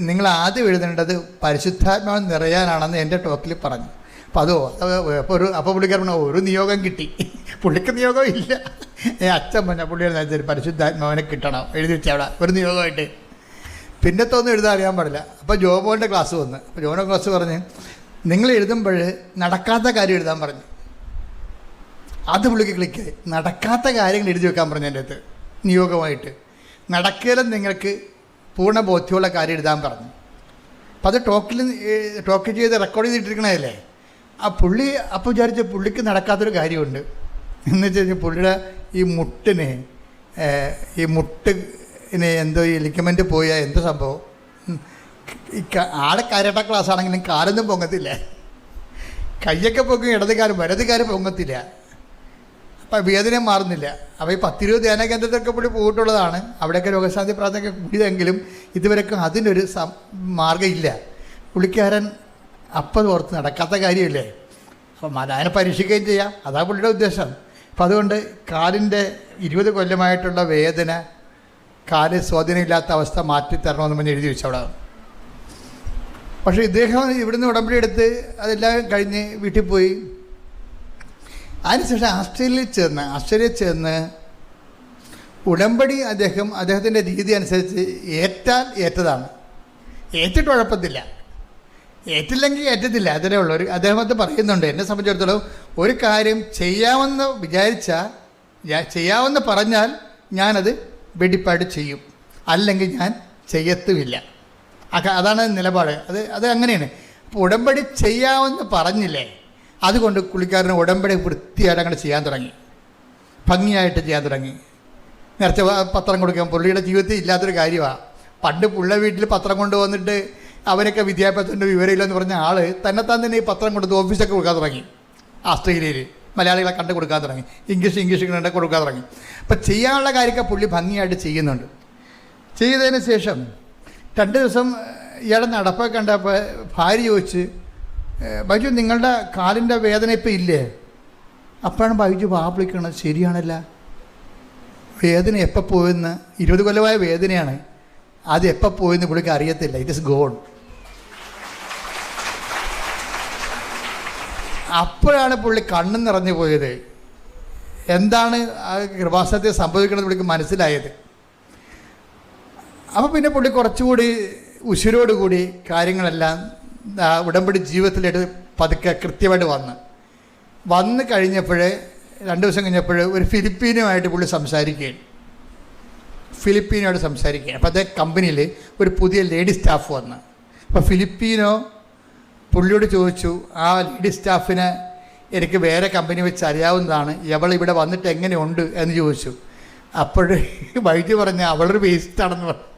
നിങ്ങൾ ആദ്യം എഴുതേണ്ടത് പരിശുദ്ധാത്മാവ് നിറയാനാണെന്ന് എൻ്റെ ടോക്കിൽ പറഞ്ഞു. അപ്പോൾ പുള്ളിക്കാരൻ ഒരു നിയോഗം കിട്ടി, പുള്ളിക്ക് നിയോഗം ഇല്ല. അച്ഛൻ പറഞ്ഞ പുള്ളിയുടെ പരിശുദ്ധാത്മാവിനെ കിട്ടണം എഴുതി വെച്ചാൽ അവിടെ ഒരു നിയോഗമായിട്ട്, പിന്നത്തൊന്നും എഴുതാൻ അറിയാൻ പാടില്ല. അപ്പോൾ ജോബോൻ്റെ ക്ലാസ് വന്ന്, അപ്പോൾ ജോബോൻ്റെ ക്ലാസ് പറഞ്ഞ്, നിങ്ങൾ എഴുതുമ്പോൾ നടക്കാത്ത കാര്യം എഴുതാൻ പറഞ്ഞു. അത് പുള്ളിക്ക് ക്ലിക്കായി. നടക്കാത്ത കാര്യങ്ങൾ എഴുതി വെക്കാൻ പറഞ്ഞു എൻ്റെ അടുത്ത് നിയോഗമായിട്ട്. നടക്കലും നിങ്ങൾക്ക് പൂർണ്ണ ബോധ്യമുള്ള കാര്യം എഴുതാൻ പറഞ്ഞു. അപ്പം അത് ടോക്ക് ചെയ്ത് റെക്കോർഡ് ചെയ്തിട്ടിരിക്കണതല്ലേ. അപ്പോൾ വിചാരിച്ച പുള്ളിക്ക് നടക്കാത്തൊരു കാര്യമുണ്ട് എന്ന് വെച്ച് കഴിഞ്ഞാൽ, പുള്ളിയുടെ ഈ മുട്ടിന് എന്തോ ഈ ലിഗമെൻ്റ് പോയാൽ എന്തോ സംഭവം, ആളെ കരാട്ട ക്ലാസ് ആണെങ്കിലും കാലൊന്നും പൊങ്ങത്തില്ല, കയ്യൊക്കെ പൊങ്ങും, വലതുകാലം പൊങ്ങത്തില്ല. അപ്പം വേദന മാറുന്നില്ല. അപ്പോൾ ഈ 10-20 ധ്യാന കേന്ദ്രത്തിലൊക്കെ പുള്ളി പോയിട്ടുള്ളതാണ്, അവിടെയൊക്കെ രോഗശാന്തി പ്രാർത്ഥനയൊക്കെ കൂടിയതെങ്കിലും ഇതുവരെയൊക്കെ അതിനൊരു മാർഗ്ഗമില്ല. പുള്ളിക്കാരൻ അപ്പം ഓർത്ത് നടക്കാത്ത കാര്യമില്ലേ. അപ്പം അതിനെ പരീക്ഷിക്കുകയും ചെയ്യാം, അതാ പുള്ളിയുടെ ഉദ്ദേശം. അപ്പം അതുകൊണ്ട് കാലിൻ്റെ 20 കൊല്ലമായിട്ടുള്ള വേദന, കാല് സ്വാധീനമില്ലാത്ത അവസ്ഥ മാറ്റിത്തരണമെന്ന് പറഞ്ഞ് എഴുതി വെച്ചു അവിടെ. പക്ഷേ ഇദ്ദേഹം ഇവിടുന്ന് ഉടമ്പടി എടുത്ത് അതെല്ലാം കഴിഞ്ഞ് വീട്ടിൽ പോയി. അതിനുശേഷം ആസ്ട്രേലിയയിൽ ചെന്ന് ഉടമ്പടി അദ്ദേഹത്തിൻ്റെ രീതി അനുസരിച്ച് ഏറ്റാൽ ഏറ്റതാണ്, ഏറ്റിട്ട് കുഴപ്പത്തില്ല, ഏറ്റില്ലെങ്കിൽ ഏറ്റത്തില്ല, അതിലേ ഉള്ളൂ. അദ്ദേഹത്തെ പറയുന്നുണ്ട്, എന്നെ സംബന്ധിച്ചിടത്തോളം ഒരു കാര്യം ചെയ്യാമെന്ന് ചെയ്യാമെന്ന് പറഞ്ഞാൽ ഞാനത് വെടിപ്പാട് ചെയ്യും, അല്ലെങ്കിൽ ഞാൻ ചെയ്യത്തുമില്ല. അതാണ് നിലപാട്. അത് അങ്ങനെയാണ്. അപ്പോൾ ഉടമ്പടി ചെയ്യാമെന്ന് പറഞ്ഞില്ലേ, അതുകൊണ്ട് പുള്ളിക്കാരന് ഉടമ്പടി വൃത്തിയായിട്ട് അങ്ങനെ ചെയ്യാൻ തുടങ്ങി, ഭംഗിയായിട്ട് ചെയ്യാൻ തുടങ്ങി. നേരത്തെ പത്രം കൊടുക്കാൻ പുള്ളിയുടെ ജീവിതത്തിൽ ഇല്ലാത്തൊരു കാര്യമാണ്. പണ്ട് പുള്ള വീട്ടിൽ പത്രം കൊണ്ടുവന്നിട്ട് അവരൊക്കെ വിദ്യാഭ്യാസത്തിൻ്റെ വിവരമില്ലെന്ന് പറഞ്ഞ ആൾ തന്നെത്താൻ തന്നെ ഈ പത്രം കൊടുത്ത് ഓഫീസൊക്കെ കൊടുക്കാൻ തുടങ്ങി. ആസ്ട്രേലിയയിൽ മലയാളികളെ കണ്ട് കൊടുക്കാൻ തുടങ്ങി, ഇംഗ്ലീഷ് കണ്ട് കൊടുക്കാൻ തുടങ്ങി. അപ്പം ചെയ്യാനുള്ള കാര്യമൊക്കെ പുള്ളി ഭംഗിയായിട്ട് ചെയ്യുന്നുണ്ട്. ചെയ്തതിന് ശേഷം 2 ദിവസം ഇയാളെ നടപ്പൊക്കെ കണ്ടപ്പോൾ ഭാര്യ ചോദിച്ച്, ബൈജു നിങ്ങളുടെ കാലിൻ്റെ വേദന ഇപ്പം ഇല്ലേ? അപ്പോഴാണ് ബൈജു വിളിക്കണത്, ശരിയാണല്ല, വേദന എപ്പോൾ പോയെന്ന്, 20 കൊല്ലമായ വേദനയാണ്, അത് എപ്പോൾ പോയെന്ന് പുള്ളിക്ക് അറിയത്തില്ല. It is gone. അപ്പോഴാണ് പുള്ളി കണ്ണു നിറഞ്ഞു പോയത്. എന്താണ് ആ കൃപാസനത്തിൽ സംഭവിക്കണമെന്ന് പുള്ളിക്ക് മനസ്സിലായത്. അപ്പോൾ പിന്നെ പുള്ളി കുറച്ചുകൂടി ഉശിരോടുകൂടി കാര്യങ്ങളെല്ലാം ഉടമ്പടി ജീവിതത്തിലായിട്ട് പതുക്കെ കൃത്യമായിട്ട് വന്ന് കഴിഞ്ഞപ്പോൾ 2 ദിവസം കഴിഞ്ഞപ്പോൾ ഒരു ഫിലിപ്പീനുമായിട്ട് പുള്ളി സംസാരിക്കുകയാണ്. അപ്പോൾ അതേ കമ്പനിയിൽ ഒരു പുതിയ ലേഡി സ്റ്റാഫ് വന്ന്, അപ്പോൾ ഫിലിപ്പീനോ പുള്ളിയോട് ചോദിച്ചു, ആ ലേഡി സ്റ്റാഫിനെ എനിക്ക് വേറെ കമ്പനി വെച്ച് അറിയാവുന്നതാണ്, ഇവിടെ വന്നിട്ട് എങ്ങനെയുണ്ട് എന്ന് ചോദിച്ചു. അപ്പോൾ വൈദ്യു പറഞ്ഞ അവളൊരു വേസ്റ്റാണെന്ന് പറഞ്ഞു.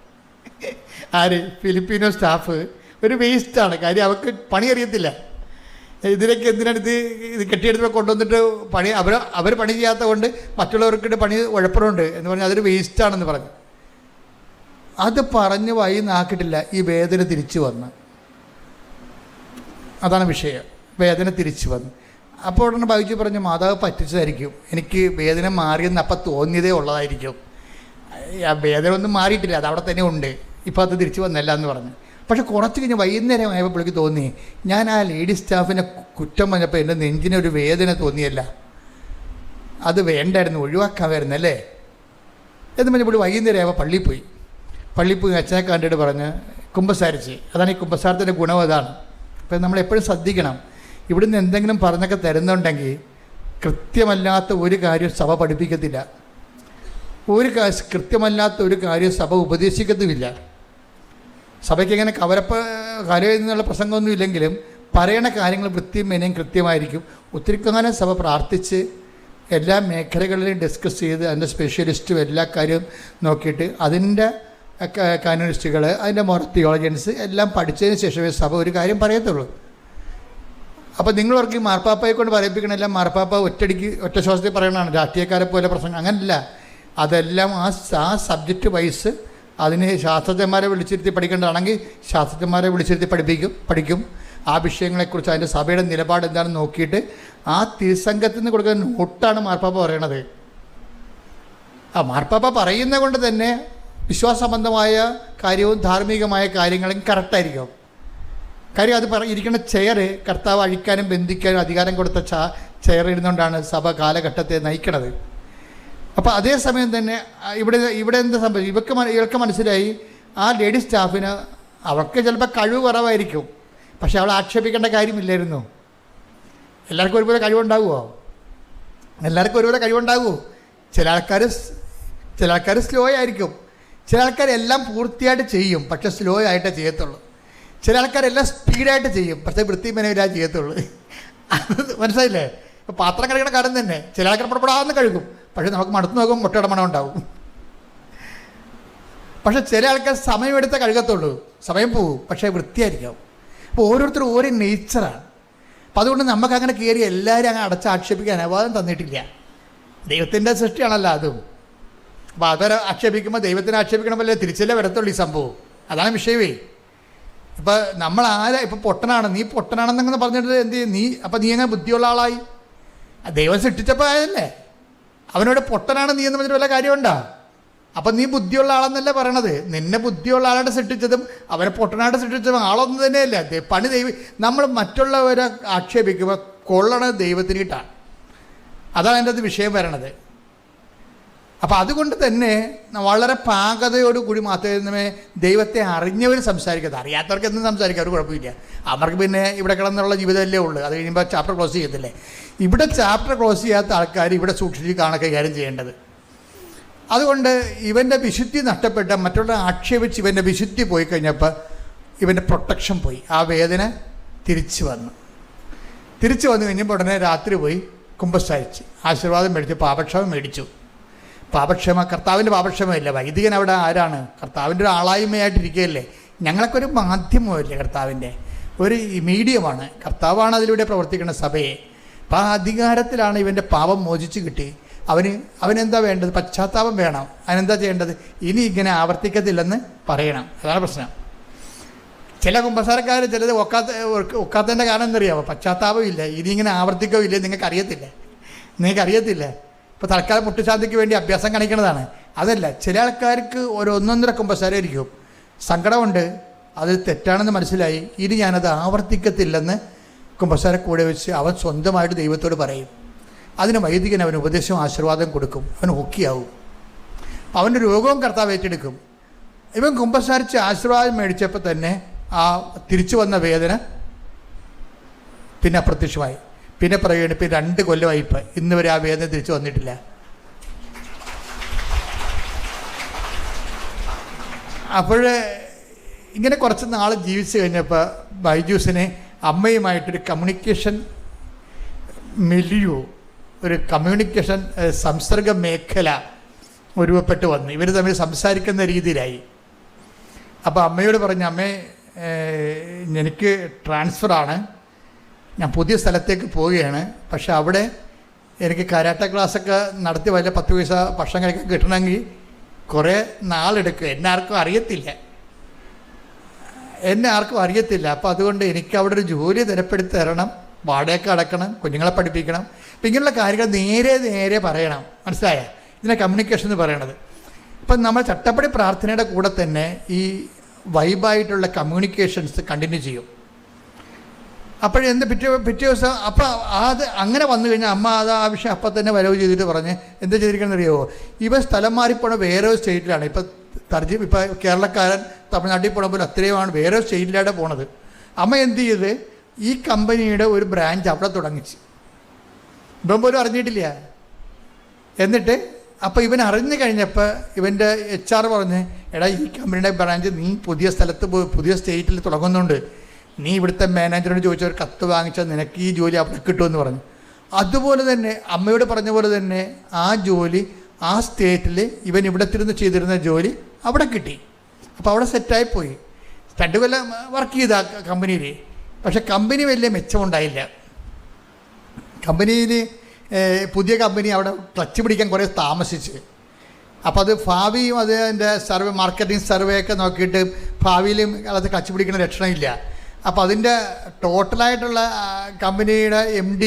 ആര്? ഫിലിപ്പീനോ സ്റ്റാഫ് ഒരു വേസ്റ്റാണ്. കാര്യം അവർക്ക് പണി അറിയത്തില്ല. ഇതിനൊക്കെ എന്തിനാണ് ഇത് കെട്ടിയെടുത്ത് കൊണ്ടുവന്നിട്ട് അവർ പണി ചെയ്യാത്ത കൊണ്ട് മറ്റുള്ളവർക്കിട്ട് പണി ഉഴപ്പറുണ്ട് എന്ന് പറഞ്ഞാൽ അതൊരു വേസ്റ്റാണെന്ന് പറഞ്ഞു. അത് പറഞ്ഞ് നാക്കിട്ടില്ല, ഈ വേദന തിരിച്ചു വന്ന്. അതാണ് വിഷയം, വേദന തിരിച്ചു വന്നു. അപ്പോൾ ഉടനെ ബൈജു പറഞ്ഞു, മാതാവ് പറ്റിച്ചതായിരിക്കും, എനിക്ക് വേദന മാറിയെന്ന് അപ്പം തോന്നിയതേ ഉള്ളതായിരിക്കും, ആ വേദന ഒന്നും മാറിയിട്ടില്ല, അത് അവിടെ തന്നെ ഉണ്ട്, ഇപ്പോൾ അത് തിരിച്ചു വന്നല്ല എന്ന് പറഞ്ഞു. പക്ഷെ കുറച്ച് കഴിഞ്ഞ് വൈകുന്നേരം ആയപ്പോൾ പുള്ളിക്ക് തോന്നി, ഞാൻ ആ ലേഡി സ്റ്റാഫിനെ കുറ്റം പറഞ്ഞപ്പോൾ എൻ്റെ നെഞ്ചിനൊരു വേദന തോന്നിയല്ല, അത് വേണ്ടായിരുന്നു, ഒഴിവാക്കാമായിരുന്നല്ലേ എന്ന് പറഞ്ഞ് പുള്ളി വൈകുന്നേരം ആയപ്പോൾ പള്ളിയിൽ പോയി അച്ഛനെ കണ്ടിട്ട് പറഞ്ഞ് കുമ്പസാരിച്ച്. അതാണ് ഈ കുമ്പസാരത്തിൻ്റെ ഗുണം, അതാണ്. അപ്പം നമ്മളെപ്പോഴും ശ്രദ്ധിക്കണം, ഇവിടുന്ന് എന്തെങ്കിലും പറഞ്ഞൊക്കെ തരുന്നുണ്ടെങ്കിൽ കൃത്യമല്ലാത്ത ഒരു കാര്യം സഭ പഠിപ്പിക്കത്തില്ല, കൃത്യമല്ലാത്ത ഒരു കാര്യം സഭ ഉപദേശിക്കത്തുമില്ല. സഭയ്ക്ക് എങ്ങനെ കരയിൽ നിന്നുള്ള പ്രസംഗമൊന്നും ഇല്ലെങ്കിലും പറയണ കാര്യങ്ങൾ വൃത്തിയും മെനയും കൃത്യമായിരിക്കും. ഒത്തിരി കാലം സഭ പ്രാർത്ഥിച്ച് എല്ലാ മേഖലകളിലും ഡിസ്കസ് ചെയ്ത് അതിൻ്റെ സ്പെഷ്യലിസ്റ്റും എല്ലാ കാര്യവും നോക്കിയിട്ട് അതിൻ്റെ കാനോണിസ്റ്റുകൾ, അതിൻ്റെ തിയോളജിയൻസ് എല്ലാം പഠിച്ചതിന് ശേഷമേ സഭ ഒരു കാര്യം പറയത്തുള്ളൂ. അപ്പോൾ നിങ്ങളവർക്ക് ഈ മാർപ്പാപ്പയെ കൊണ്ട് പറയിപ്പിക്കണമെല്ലാം മാർപ്പാപ്പ ഒറ്റ ശ്വാസത്തിൽ പറയണതാണ്, രാഷ്ട്രീയക്കാരെ പോലെ പ്രസംഗം, അങ്ങനല്ല. അതെല്ലാം ആ സബ്ജക്റ്റ് വൈസ് അതിന് ശാസ്ത്രജ്ഞന്മാരെ വിളിച്ചിരുത്തി പഠിക്കേണ്ടതാണെങ്കിൽ ശാസ്ത്രജ്ഞന്മാരെ വിളിച്ചിരുത്തി പഠിക്കും. ആ വിഷയങ്ങളെക്കുറിച്ച് അതിൻ്റെ സഭയുടെ നിലപാട് എന്താണെന്ന് നോക്കിയിട്ട് ആ തിരുസംഘത്തിൽ നിന്ന് കൊടുക്കുന്ന നോട്ടാണ് മാർപ്പാപ്പ പറയണത്. ആ മാർപ്പാപ്പ പറയുന്നത് കൊണ്ട് തന്നെ വിശ്വാസസംബന്ധമായ കാര്യവും ധാർമ്മികമായ കാര്യങ്ങളും കറക്റ്റായിരിക്കും. കാര്യം അത് ഇരിക്കുന്ന ചെയർ കർത്താവ് അഴിക്കാനും ബന്ധിക്കാനും അധികാരം കൊടുത്ത ചെയർ ഇരുന്നുകൊണ്ടാണ് സഭ കാലഘട്ടത്തെ നയിക്കണത്. അപ്പോൾ അതേസമയം തന്നെ ഇവിടെ എന്ത് സംഭവിച്ചു, ഇവർക്ക് മനസ്സിലായി ആ ലേഡി സ്റ്റാഫിന് അവർക്ക് ചിലപ്പോൾ കഴിവ് കുറവായിരിക്കും, പക്ഷെ അവളെ ആക്ഷേപിക്കേണ്ട കാര്യമില്ലായിരുന്നു. എല്ലാവർക്കും ഒരുപോലെ കഴിവുണ്ടാകുമോ? ചില ആൾക്കാർ സ്ലോ ആയിരിക്കും, ചില ആൾക്കാർ എല്ലാം പൂർത്തിയായിട്ട് ചെയ്യും, പക്ഷെ സ്ലോ ആയിട്ടേ ചെയ്യത്തുള്ളൂ. ചില ആൾക്കാരെല്ലാം സ്പീഡായിട്ട് ചെയ്യും, പക്ഷേ വൃത്തിമനയിലാ ചെയ്യത്തുള്ളൂ. മനസ്സിലായില്ലേ? ഇപ്പോൾ പാത്രം കഴുകണ കാര്യം തന്നെ ചില ആൾക്കാർ പുറപ്പെടാമെന്ന് കഴുകും, പക്ഷേ നമുക്ക് മണത്ത് നോക്കും മുട്ടയുടെ മണം ഉണ്ടാവും. പക്ഷെ ചില ആൾക്കാർ സമയമെടുത്തേ കഴുകത്തുള്ളൂ, സമയം പോവും, പക്ഷേ വൃത്തിയായിരിക്കും. അപ്പോൾ ഓരോരുത്തരും ഓരോ നേച്ചറാണ്. അപ്പം അതുകൊണ്ട് നമുക്കങ്ങനെ കയറി എല്ലാവരും അങ്ങനെ ആക്ഷേപിക്കാൻ അനുവാദം തന്നിട്ടില്ല. ദൈവത്തിൻ്റെ സൃഷ്ടിയാണല്ലോ അതും. അപ്പോൾ അവരെ ആക്ഷേപിക്കുമ്പോൾ ദൈവത്തിനെ ആക്ഷേപിക്കണമല്ലേ, തിരിച്ചല്ലേ വരത്തുള്ളൂ ഈ സംഭവം. അതാണ് വിഷയമേ. ഇപ്പം നമ്മൾ ആരാ ഇപ്പം പൊട്ടനാണ്, നീ പൊട്ടനാണെന്നങ്ങനെ പറഞ്ഞിട്ട് എന്ത് ചെയ്യും? നീ അങ്ങനെ ബുദ്ധിയുള്ള ആളായി. ദൈവം സൃഷ്ടിച്ചപ്പോൾ ആയതല്ലേ. അവനോട് പൊട്ടനാണ് നീ എന്ന് പറഞ്ഞിട്ട് വല്ല കാര്യമുണ്ടോ? അപ്പം നീ ബുദ്ധിയുള്ള ആളെന്നല്ല പറയണത്. നിന്നെ ബുദ്ധിയുള്ള ആളായിട്ട് സൃഷ്ടിച്ചതും അവനെ പൊട്ടനായിട്ട് സൃഷ്ടിച്ചതും ആളൊന്നും തന്നെയല്ല. പണി നമ്മൾ മറ്റുള്ളവരെ ആക്ഷേപിക്കുമ്പോൾ കൊള്ളണത് ദൈവത്തിന് കിട്ടാണ്. അതാണ് എൻ്റെ അത് വിഷയം വരണത്. അപ്പം അതുകൊണ്ട് തന്നെ വളരെ പാകതയോടുകൂടി മാത്രമേ ദൈവത്തെ അറിഞ്ഞവർ സംസാരിക്കരുത്. അറിയാത്തവർക്ക് എന്തും സംസാരിക്കാം, ഒരു കുഴപ്പമില്ല. അവർക്ക് പിന്നെ ഇവിടെ കിടന്നുള്ള ജീവിതമല്ലേ ഉള്ളൂ. അത് കഴിയുമ്പോൾ ചാപ്റ്റർ ക്ലോസ് ചെയ്യത്തില്ലേ. ഇവിടെ ചാപ്റ്റർ ക്ലോസ് ചെയ്യാത്ത ആൾക്കാർ ഇവിടെ സൂക്ഷിച്ച് കൈകാര്യം ചെയ്യേണ്ടത്. അതുകൊണ്ട് ഇവൻ്റെ വിശുദ്ധി നഷ്ടപ്പെട്ട, മറ്റുള്ള ആക്ഷേപിച്ച് ഇവൻ്റെ വിശുദ്ധി പോയി കഴിഞ്ഞപ്പോൾ ഇവൻ്റെ പ്രൊട്ടക്ഷൻ പോയി. ആ വേദന തിരിച്ചു വന്നു കഴിഞ്ഞപ്പോൾ ഉടനെ രാത്രി പോയി കുമ്പസാരിച്ച് ആശീർവാദം മേടിച്ച് പാപക്ഷമം മേടിച്ചു. കർത്താവിൻ്റെ പാപക്ഷമല്ല. വൈദികൻ അവിടെ ആരാണ്? കർത്താവിൻ്റെ ഒരു ആളായ്മയായിട്ടിരിക്കുകയല്ലേ. ഞങ്ങളൊക്കെ ഒരു മാധ്യമമല്ലേ, കർത്താവിൻ്റെ ഒരു മീഡിയമാണ്. കർത്താവാണ് അതിലൂടെ പ്രവർത്തിക്കുന്ന സഭയെ. അപ്പം ആ അധികാരത്തിലാണ് ഇവൻ്റെ പാപം മോചിച്ച് കിട്ടി. അവനെന്താ വേണ്ടത്? പശ്ചാത്താപം വേണം. അതിനെന്താ ചെയ്യേണ്ടത്? ഇനി ഇങ്ങനെ ആവർത്തിക്കത്തില്ലെന്ന് പറയണം. അതാണ് പ്രശ്നം. ചില കുമ്പസാരക്കാർ ചിലത് ഒക്കാത്തതിൻ്റെ കാരണം എന്തറിയാമോ? പശ്ചാത്താപം ഇല്ല. ഇനി ഇങ്ങനെ ആവർത്തിക്കോ ഇല്ലേ നിങ്ങൾക്കറിയത്തില്ല. ഇപ്പോൾ തൽക്കാലം മുട്ടുശാന്തിക്ക് വേണ്ടി അഭ്യാസം കാണിക്കുന്നതാണ്. അതല്ല, ചില ആൾക്കാർക്ക് ഒരു 1-1.5 കുമ്പസാരമായിരിക്കും. സങ്കടമുണ്ട്, അത് തെറ്റാണെന്ന് മനസ്സിലായി. ഇനി ഞാനത് ആവർത്തിക്കത്തില്ലെന്ന് കുമ്പസാര കൂടെ വെച്ച് അവൻ സ്വന്തമായിട്ട് ദൈവത്തോട് പറയും. അതിന് വൈദികൻ അവന് ഉപദേശവും ആശീർവാദം കൊടുക്കും. അവൻ ഓക്കെയാവും. അവൻ്റെ രോഗവും കർത്താവ് ഏറ്റെടുക്കും. ഇവൻ കുമ്പസാരിച്ച് ആശീർവാദം മേടിച്ചപ്പോൾ തന്നെ ആ തിരിച്ചു വന്ന വേദന പിന്നെ അപ്രത്യക്ഷമായി. പിന്നെ പറയുകയാണ്, ഇപ്പം 2 കൊല്ലമായിപ്പോൾ ഇന്ന് വരെ ആ വേദന തിരിച്ചു വന്നിട്ടില്ല. അപ്പോൾ ഇങ്ങനെ കുറച്ച് നാൾ ജീവിച്ചു കഴിഞ്ഞപ്പോൾ ബൈജൂസിനെ അമ്മയുമായിട്ടൊരു കമ്മ്യൂണിക്കേഷൻ ഒരു കമ്മ്യൂണിക്കേഷൻ സംസർഗ മേഖല രൂപപ്പെട്ട് വന്നു. ഇവർ തമ്മിൽ സംസാരിക്കുന്ന രീതിയിലായി. അപ്പോൾ അമ്മയോട് പറഞ്ഞു, അമ്മേ എനിക്ക് ട്രാൻസ്ഫറാണ്, ഞാൻ പുതിയ സ്ഥലത്തേക്ക് പോവുകയാണ്. പക്ഷെ അവിടെ എനിക്ക് കരാട്ട ക്ലാസ്സൊക്കെ നടത്തി വല്ല 10 പൈസ ഭക്ഷണം കഴിക്കാൻ കിട്ടണമെങ്കിൽ കുറേ നാളെടുക്കും. എന്നെ ആർക്കും അറിയത്തില്ല. അപ്പോൾ അതുകൊണ്ട് എനിക്ക് അവിടെ ഒരു ജോലി തരപ്പെടുത്തി തരണം, വാടകയൊക്കെ അടക്കണം, കുഞ്ഞുങ്ങളെ പഠിപ്പിക്കണം. അപ്പം ഇങ്ങനെയുള്ള കാര്യങ്ങൾ നേരെ പറയണം. മനസ്സിലായ? ഇതിനെ കമ്മ്യൂണിക്കേഷൻ എന്ന് പറയണത്. ഇപ്പം നമ്മൾ ചട്ടപ്പടി പ്രാർത്ഥനയുടെ കൂടെ തന്നെ ഈ വൈബായിട്ടുള്ള കമ്മ്യൂണിക്കേഷൻസ് കണ്ടിന്യൂ ചെയ്യും. അപ്പോഴെന്ത് പിറ്റേ ദിവസം അപ്പോൾ അത് അങ്ങനെ വന്നു കഴിഞ്ഞാൽ അമ്മ അത് ആ വിഷയം അപ്പം തന്നെ വരവ് ചെയ്തിട്ട് പറഞ്ഞ് എന്താ ചെയ്തിരിക്കണമെന്ന് അറിയുമോ? ഇവ സ്ഥലം മാറിപ്പോണ വേറെ ഒരു സ്റ്റേറ്റിലാണ്. ഇപ്പം കേരളക്കാരൻ തമിഴ്നാട്ടിൽ പോണപ്പോൾ അത്രയുമാണ് വേറെ സ്റ്റേറ്റിലാണ് പോണത്. അമ്മ എന്ത് ചെയ്ത് ഈ കമ്പനിയുടെ ഒരു ബ്രാഞ്ച് അവിടെ തുടങ്ങിച്ച്. ഇവൻ പോലും അറിഞ്ഞിട്ടില്ല. എന്നിട്ട് അപ്പോൾ ഇവൻ അറിഞ്ഞു കഴിഞ്ഞപ്പോൾ ഇവൻ്റെ HR പറഞ്ഞ്, എടാ ഈ കമ്പനിയുടെ ബ്രാഞ്ച് നീ പുതിയ സ്ഥലത്ത് പുതിയ സ്റ്റേറ്റിൽ തുടങ്ങുന്നുണ്ട്, നീ ഇവിടുത്തെ മാനേജറോട് ചോദിച്ച ഒരു കത്ത് വാങ്ങിച്ചാൽ നിനക്ക് ഈ ജോലി അവിടെ കിട്ടുമെന്ന് പറഞ്ഞു. അതുപോലെ തന്നെ അമ്മയോട് പറഞ്ഞ പോലെ തന്നെ ആ ജോലി ആ സ്റ്റേറ്റിൽ ഇവൻ ഇവിടെ തിരുന്ന് ചെയ്തിരുന്ന ജോലി അവിടെ കിട്ടി. അപ്പോൾ അവിടെ സെറ്റായിപ്പോയി. 2 കൊല്ലം വർക്ക് ചെയ്ത കമ്പനിയിൽ. പക്ഷെ കമ്പനി വലിയ മെച്ചമുണ്ടായില്ല. കമ്പനിയിൽ പുതിയ കമ്പനി അവിടെ ക്ലച്ച് പിടിക്കാൻ കുറേ താമസിച്ച്. അപ്പോൾ അത് ഭാവിയും അതിൻ്റെ മാർക്കറ്റിംഗ് സർവേ ഒക്കെ നോക്കിയിട്ട് ഭാവിയിലും അത് ക്ലച്ച് പിടിക്കുന്ന ലക്ഷണമില്ല. അപ്പോൾ അതിൻ്റെ ടോട്ടലായിട്ടുള്ള കമ്പനിയുടെ MD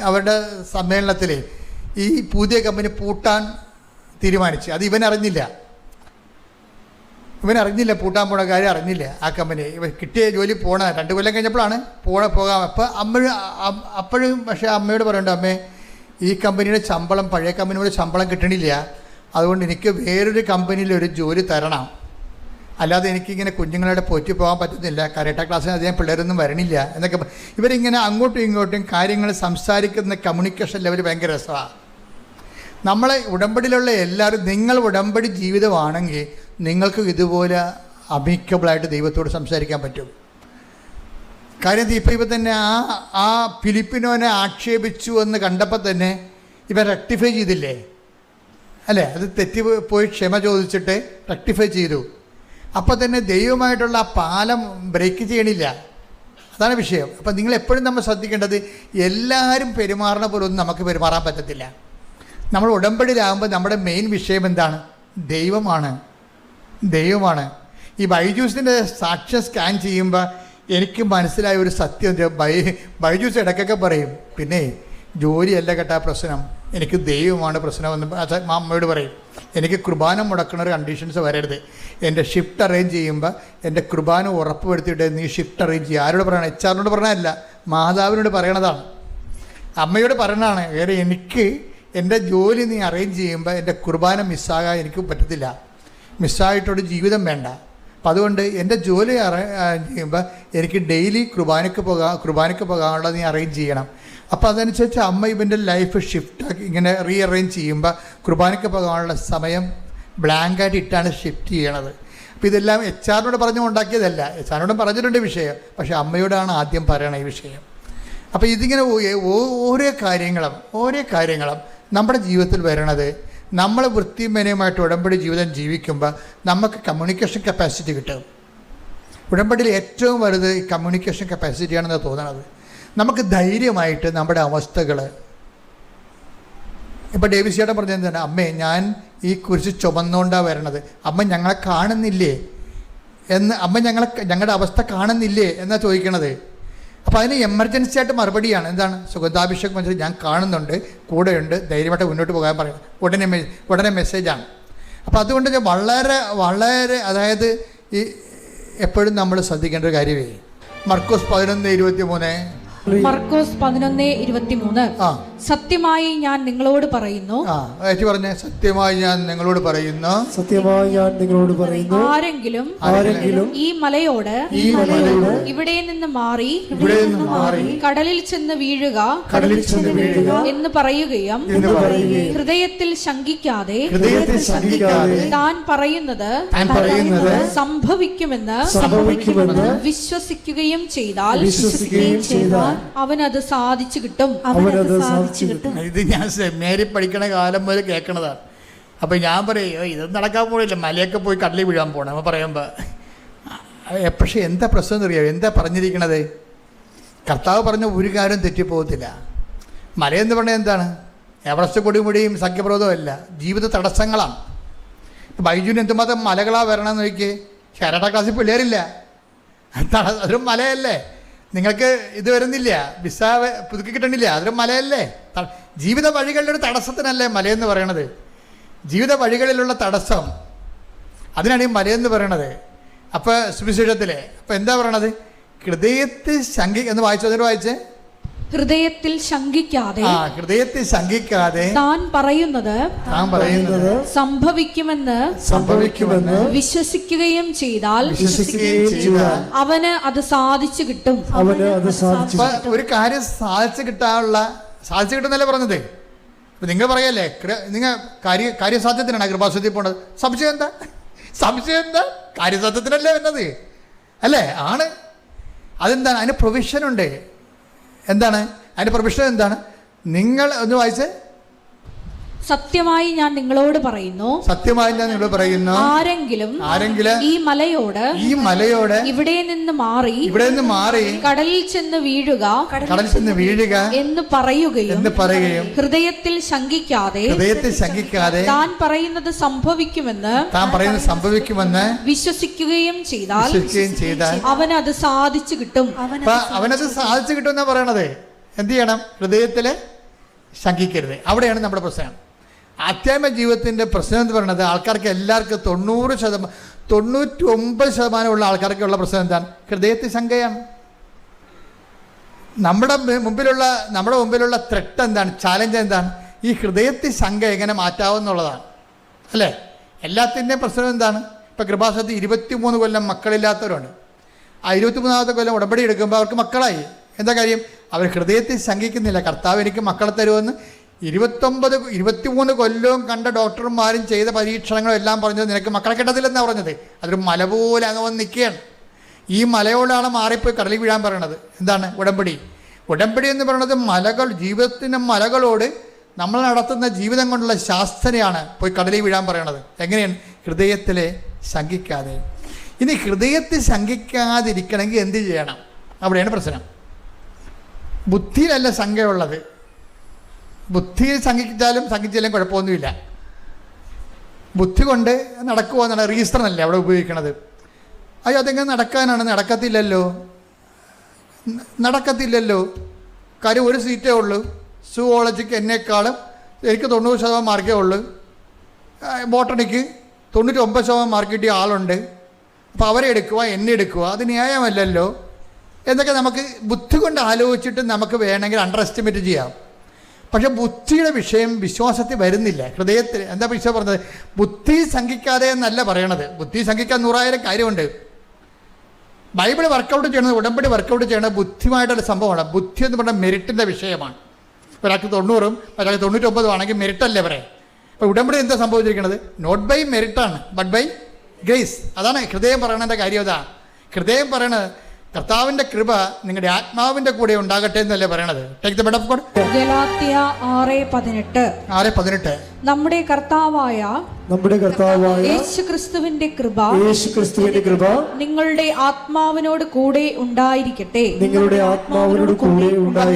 അവരുടെ സമ്മേളനത്തിൽ ഈ പുതിയ കമ്പനി പൂട്ടാൻ തീരുമാനിച്ചു. അത് ഇവനറിഞ്ഞില്ല, പൂട്ടാൻ പോണ കാര്യം അറിഞ്ഞില്ല. ആ കമ്പനി ഇവൻ കിട്ടിയ ജോലി 2 കൊല്ലം കഴിഞ്ഞപ്പോഴാണ് പോകാം. അപ്പോഴും പക്ഷേ അമ്മയോട് പറയണ്ട, അമ്മേ ഈ കമ്പനിയുടെ ശമ്പളം പഴയ കമ്പനിയുടെ ശമ്പളം കിട്ടണില്ല, അതുകൊണ്ട് എനിക്ക് വേറൊരു കമ്പനിയിൽ ഒരു ജോലി തരണം, അല്ലാതെ എനിക്കിങ്ങനെ കുഞ്ഞുങ്ങളുടെ പോറ്റി പോകാൻ പറ്റുന്നില്ല, കരാട്ട ക്ലാസ്സിന് അധികം പിള്ളേരൊന്നും വരണില്ല എന്നൊക്കെ. ഇവരിങ്ങനെ അങ്ങോട്ടും ഇങ്ങോട്ടും കാര്യങ്ങൾ സംസാരിക്കുന്ന കമ്മ്യൂണിക്കേഷൻ ലെവൽ ഭയങ്കര രസമാണ്. നമ്മളെ ഉടമ്പടിയിലുള്ള എല്ലാവരും, നിങ്ങൾ ഉടമ്പടി ജീവിതമാണെങ്കിൽ നിങ്ങൾക്ക് ഇതുപോലെ അമിക്കബിളായിട്ട് ദൈവത്തോട് സംസാരിക്കാൻ പറ്റും. കാര്യം ഇപ്പം തന്നെ ആ ഫിലിപ്പിനോനെ ആക്ഷേപിച്ചു എന്ന് കണ്ടപ്പോൾ തന്നെ ഇവൻ റെക്ടിഫൈ ചെയ്തില്ലേ, അല്ലേ? അത് തെറ്റി പോയി ക്ഷമ ചോദിച്ചിട്ട് റെക്ടിഫൈ ചെയ്തു. അപ്പോൾ തന്നെ ദൈവമായിട്ടുള്ള ആ പാലം ബ്രേക്ക് ചെയ്യണില്ല. അതാണ് വിഷയം. അപ്പം നിങ്ങളെപ്പോഴും നമ്മൾ ശ്രദ്ധിക്കേണ്ടത്, എല്ലാവരും പെരുമാറണ പോലെ ഒന്നും നമുക്ക് പെരുമാറാൻ പറ്റത്തില്ല. നമ്മൾ ഉടമ്പടിയിലാകുമ്പോൾ നമ്മുടെ മെയിൻ വിഷയം എന്താണ്? ദൈവമാണ്. ഈ ബൈജൂസിൻ്റെ സാക്ഷ്യം സ്കാൻ ചെയ്യുമ്പോൾ എനിക്ക് മനസ്സിലായ ഒരു സത്യം, ബൈജൂസ് ഇടയ്ക്കൊക്കെ പറയും, പിന്നെ ജോലിയല്ല കേട്ടാ പ്രശ്നം, എനിക്ക് ദൈവമാണ് പ്രശ്നമെന്ന് അമ്മയോട് പറയും. എനിക്ക് കുർബാന മുടക്കുന്ന ഒരു കണ്ടീഷൻസ് വരരുത്. എൻ്റെ ഷിഫ്റ്റ് അറേഞ്ച് ചെയ്യുമ്പോൾ എൻ്റെ കുർബാന ഉറപ്പ് വരുത്തിയിട്ട് നീ ഷിഫ്റ്റ് അറേഞ്ച് ചെയ്യുക. ആരോട് പറയണം? HR പറഞ്ഞതല്ല, മാതാവിനോട് പറയണതാണ്, അമ്മയോട് പറയണതാണ്. വേറെ എനിക്ക് എൻ്റെ ജോലി നീ അറേഞ്ച് ചെയ്യുമ്പോൾ എൻ്റെ കുർബാന മിസ്സാകാൻ എനിക്ക് പറ്റത്തില്ല, മിസ്സായിട്ടൊരു ജീവിതം വേണ്ട. അപ്പം അതുകൊണ്ട് എൻ്റെ ജോലി ചെയ്യുമ്പോൾ എനിക്ക് ഡെയിലി കുർബാനയ്ക്ക് പോകാനുള്ള നീ അറേഞ്ച് ചെയ്യണം. അപ്പോൾ അതനുസരിച്ച് അമ്മ ഇവൻ്റെ ലൈഫ് ഷിഫ്റ്റാക്കി ഇങ്ങനെ റീഅറേഞ്ച് ചെയ്യുമ്പോൾ കുർബാനയ്ക്ക് പോകാനുള്ള സമയം ബ്ലാങ്കായിട്ട് ഇട്ടാണ് ഷിഫ്റ്റ് ചെയ്യണത്. അപ്പോൾ ഇതെല്ലാം HR പറഞ്ഞു ഉണ്ടാക്കിയതല്ല, HR പറഞ്ഞിട്ടുണ്ട് വിഷയം, പക്ഷേ അമ്മയോടാണ് ആദ്യം പറയണ ഈ വിഷയം. അപ്പോൾ ഇതിങ്ങനെ ഓരോ കാര്യങ്ങളും നമ്മുടെ ജീവിതത്തിൽ വരണത് നമ്മൾ വൃത്തിമേനയുമായിട്ട് ഉടമ്പടി ജീവിതം ജീവിക്കുമ്പോൾ നമുക്ക് കമ്മ്യൂണിക്കേഷൻ കപ്പാസിറ്റി കിട്ടും. ഉടമ്പടിയിൽ ഏറ്റവും വലുത് ഈ കമ്മ്യൂണിക്കേഷൻ കപ്പാസിറ്റിയാണെന്ന് തോന്നണത്. നമുക്ക് ധൈര്യമായിട്ട് നമ്മുടെ അവസ്ഥകൾ, ഇപ്പോൾ ഡേവിസിയേട്ടൻ പറഞ്ഞത് എന്താണ്, അമ്മേ ഞാൻ ഈ കുരിശ് ചുമന്നുകൊണ്ടാണ് വരണത്, അമ്മ ഞങ്ങളെ കാണുന്നില്ലേ എന്ന്, അമ്മ ഞങ്ങളുടെ അവസ്ഥ കാണുന്നില്ലേ എന്നാണ് ചോദിക്കണത്. അപ്പോൾ അതിന് എമർജൻസി ആയിട്ട് മറുപടിയാണ് എന്താണ്, സുഗന്ധാഭിഷേകം മനസ്സിൽ ഞാൻ കാണുന്നുണ്ട്, കൂടെയുണ്ട്, ധൈര്യമായിട്ട് മുന്നോട്ട് പോകാൻ പറയണം, ഉടനെ മെസ്സേജാണ്. അപ്പോൾ അതുകൊണ്ട് ഞാൻ വളരെ അതായത് ഈ എപ്പോഴും നമ്മൾ ശ്രദ്ധിക്കേണ്ട ഒരു കാര്യമേ. മർക്കോസ് 11:23. മർക്കോസ് 11:23. സത്യമായി ഞാൻ നിങ്ങളോട് പറയുന്നു. പറഞ്ഞേ, സത്യമായി ഞാൻ നിങ്ങളോട് പറയുന്നു, സത്യമായി ഞാൻ നിങ്ങളോട് പറയുന്നു, ആരെങ്കിലും ഈ മലയോട് ഇവിടെ നിന്ന് മാറി കടലിൽ ചെന്ന് വീഴുക എന്ന് പറയുകയും ഹൃദയത്തിൽ ശങ്കിക്കാതെ താൻ പറയുന്നത് സംഭവിക്കുമെന്ന് വിശ്വസിക്കുകയും ചെയ്താൽ അവനത് സാധിച്ചു കിട്ടും. ഇത് ഞാൻ സെമിനാരി പഠിക്കണ കാലം മുതൽ കേൾക്കണതാണ്. അപ്പം ഞാൻ പറയും ഇതൊന്നും നടക്കാൻ പോണില്ല, മലയൊക്കെ പോയി കടലിൽ വീഴാൻ പോകണം നമ്മൾ പറയുമ്പോൾ. പക്ഷേ എന്താ പ്രശ്നം എന്നറിയാം, എന്താ പറഞ്ഞിരിക്കണത്? കർത്താവ് പറഞ്ഞ ഒരു കാര്യം തെറ്റിപ്പോകത്തില്ല. മലയെന്ന് പറഞ്ഞാൽ എന്താണ്? എവറസ്റ്റ് കൊടിമുടിയും സഖ്യപ്രദവും അല്ല, ജീവിത തടസ്സങ്ങളാണ്. ബൈജുവിന് എന്തുമാത്രം മലകളാണ് വരണമെന്ന് നോക്കിയേ. കരാട്ട ക്ലാസ്സിൽ പിള്ളേരില്ല, അതൊരു മലയല്ലേ. നിങ്ങൾക്ക് ഇത് വരുന്നില്ല, വിസ പുതുക്കി കിട്ടണില്ല, അതൊരു മലയല്ലേ. ജീവിത വഴികളിലെ ഒരു തടസ്സത്തിനല്ലേ മലയെന്ന് പറയണത്. ജീവിത വഴികളിലുള്ള തടസ്സം, അതിനാണ് ഈ മലയെന്ന് പറയണത്. അപ്പോൾ സുവിശേഷത്തിലെ അപ്പോൾ എന്താ പറയണത്? ഹൃദയത്തിൽ എന്ന് വായിച്ചേ, ഹൃദയത്തിൽ ശങ്കിക്കാതെ താൻ പറയുന്നത് സംഭവിക്കുമെന്ന് വിശ്വസിക്കുകയും ചെയ്താൽ അവന് അത് സാധിച്ചു കിട്ടും. ഒരു കാര്യം സാധിച്ചു കിട്ടുന്നല്ലേ പറഞ്ഞത്. ഇപ്പൊ നിങ്ങൾ പറയല്ലേ, നിങ്ങൾ കാര്യസാധ്യത്തിനാണ് കൃപാസനത്തിൽ പോണത്. സംശയം എന്താ? കാര്യസാധ്യത്തിനല്ലേ വരുന്നത് അല്ലേ? ആണ്. അതെന്താണ്? അതിന് പ്രൊവിഷനുണ്ട്. എന്താണ് അതിന്റെ പ്രൊവിഷൻ? എന്താണ്? നിങ്ങൾ ഒന്ന് വായിച്ചേ. സത്യമായി ഞാൻ നിങ്ങളോട് പറയുന്നു, ആരെങ്കിലും ഈ മലയോട് ഇവിടെ നിന്ന് മാറി കടലിൽ ചെന്ന് വീഴുക എന്ന് പറയുകയും ഹൃദയത്തിൽ ശങ്കിക്കാതെ താൻ പറയുന്നത് സംഭവിക്കുമെന്ന് വിശ്വസിക്കുകയും ചെയ്താൽ അവനത് സാധിച്ചു കിട്ടും. എന്നാ പറയണത്. എന്ത് ചെയ്യണം? ഹൃദയത്തില് ശങ്കിക്കരുത്. അവിടെയാണ് നമ്മുടെ പ്രശ്നം. ആധ്യാത്മിക ജീവിതത്തിൻ്റെ പ്രശ്നം എന്ന് പറയുന്നത് ആൾക്കാർക്ക് എല്ലാവർക്കും 99% ആൾക്കാർക്കുള്ള പ്രശ്നം എന്താണ്? ഹൃദയത്തിൽ ശങ്കയാണ്. നമ്മുടെ മുമ്പിലുള്ള ത്രെട്ട് എന്താണ്? ചാലഞ്ച് എന്താണ്? ഈ ഹൃദയത്തിൽ ശങ്ക എങ്ങനെ മാറ്റാവുന്നുള്ളതാണ് അല്ലേ? എല്ലാത്തിൻ്റെയും പ്രശ്നം എന്താണ്? ഇപ്പം കൃപാസനത്തിൽ 23 കൊല്ലം മക്കളില്ലാത്തവരുണ്ട്. ആ 23ാമത്തെ കൊല്ലം ഉടമ്പടി എടുക്കുമ്പോൾ അവർക്ക് മക്കളായി. എന്താ കാര്യം? അവർ ഹൃദയത്തിൽ ശങ്കിക്കുന്നില്ല, കർത്താവ് എനിക്ക് മക്കളെ തരുമെന്ന്. 23 കൊല്ലവും കണ്ട ഡോക്ടർമാരും ചെയ്ത പരീക്ഷണങ്ങളും എല്ലാം പറഞ്ഞത് നിനക്ക് മക്കളെ കിട്ടത്തില്ലെന്നാണ് പറഞ്ഞത്. അതൊരു മല പോലെ അങ്ങ് വന്ന് നിൽക്കുകയാണ്. ഈ മലയോടാണ് മാറിപ്പോയി കടലിൽ വീഴാൻ പറയണത്. എന്താണ്? ഉടമ്പടി എന്ന് പറയുന്നത് മലകൾ, ജീവിതത്തിൻ്റെ മലകളോട് നമ്മൾ നടത്തുന്ന ജീവിതം കൊണ്ടുള്ള ശാസ്ത്രയാണ് പോയി കടലിൽ വീഴാൻ പറയണത്. എങ്ങനെയാണ്? ഹൃദയത്തിലെ ശങ്കിക്കാതെ. ഇനി ഹൃദയത്തിൽ ശങ്കിക്കാതിരിക്കണമെങ്കിൽ എന്ത് ചെയ്യണം? അവിടെയാണ് പ്രശ്നം. ബുദ്ധിയിലല്ല ശങ്കയുള്ളത്. ബുദ്ധിയിൽ ശങ്കിച്ചാലും കുഴപ്പമൊന്നുമില്ല. ബുദ്ധി കൊണ്ട് നടക്കുക എന്നാണ്. റീസൺ അല്ലേ അവിടെ ഉപയോഗിക്കണത്. അയ്യോ അതെങ്ങനെ നടക്കാനാണ്? നടക്കത്തില്ലല്ലോ. കാര്യം ഒരു സീറ്റേ ഉള്ളൂ. സുവോളജിക്ക് എന്നെക്കാളും എനിക്ക് 90% മാർക്കേ ഉള്ളൂ. ബോട്ടണിക്ക് 99% മാർക്ക് കിട്ടിയ ആളുണ്ട്. അപ്പോൾ അവരെ എടുക്കുക, എന്നെ എടുക്കുക, അത് ന്യായമല്ലല്ലോ എന്നൊക്കെ നമുക്ക് ബുദ്ധി കൊണ്ട് ആലോചിച്ചിട്ട് നമുക്ക് വേണമെങ്കിൽ അണ്ടർ എസ്റ്റിമേറ്റ് ചെയ്യാം. പക്ഷെ ബുദ്ധിയുടെ വിഷയം വിശ്വാസത്തിൽ വരുന്നില്ല, ഹൃദയത്തിൽ. എന്താ ഈശോ പറഞ്ഞത്? ബുദ്ധി ശങ്കിക്കാതെ എന്നല്ല പറയണത്. ബുദ്ധി ശങ്കിക്കാൻ 100,000 കാര്യമുണ്ട്. ബൈബിൾ വർക്കൗട്ട് ചെയ്യണത്, ഉടമ്പടി വർക്കൗട്ട് ചെയ്യണത് ബുദ്ധിയുമായിട്ടുള്ള സംഭവമാണ്. ബുദ്ധി എന്ന് പറഞ്ഞാൽ മെറിറ്റിൻ്റെ വിഷയമാണ്. ഒരാൾക്ക് 90 ഒരാൾക്ക് 99 ആണെങ്കിൽ മെറിറ്റല്ലേ പറയാം. അപ്പോൾ ഉടമ്പടി എന്താ സംഭവിച്ചിരിക്കുന്നത്? നോട്ട് ബൈ മെറിറ്റാണ്, ബട്ട് ബൈ ഗ്രേസ്. അതാണ് ഹൃദയം പറയണതിൻ്റെ കാര്യം. അതാ ഹൃദയം പറയണത് കർത്താവിൻ്റെ കൃപ നിങ്ങളുടെ ആത്മാവിൻ്റെ കൂടെ ഉണ്ടാകട്ടെ എന്നല്ലേ പറയണത്. Take the bed of God. Galatia 6:18 നമ്മുടെ കർത്താവായ യേശുക്രിസ്തുവിന്റെ കൃപ നിങ്ങളുടെ ആത്മാവിനോട് കൂടെ ഉണ്ടായിരിക്കട്ടെ.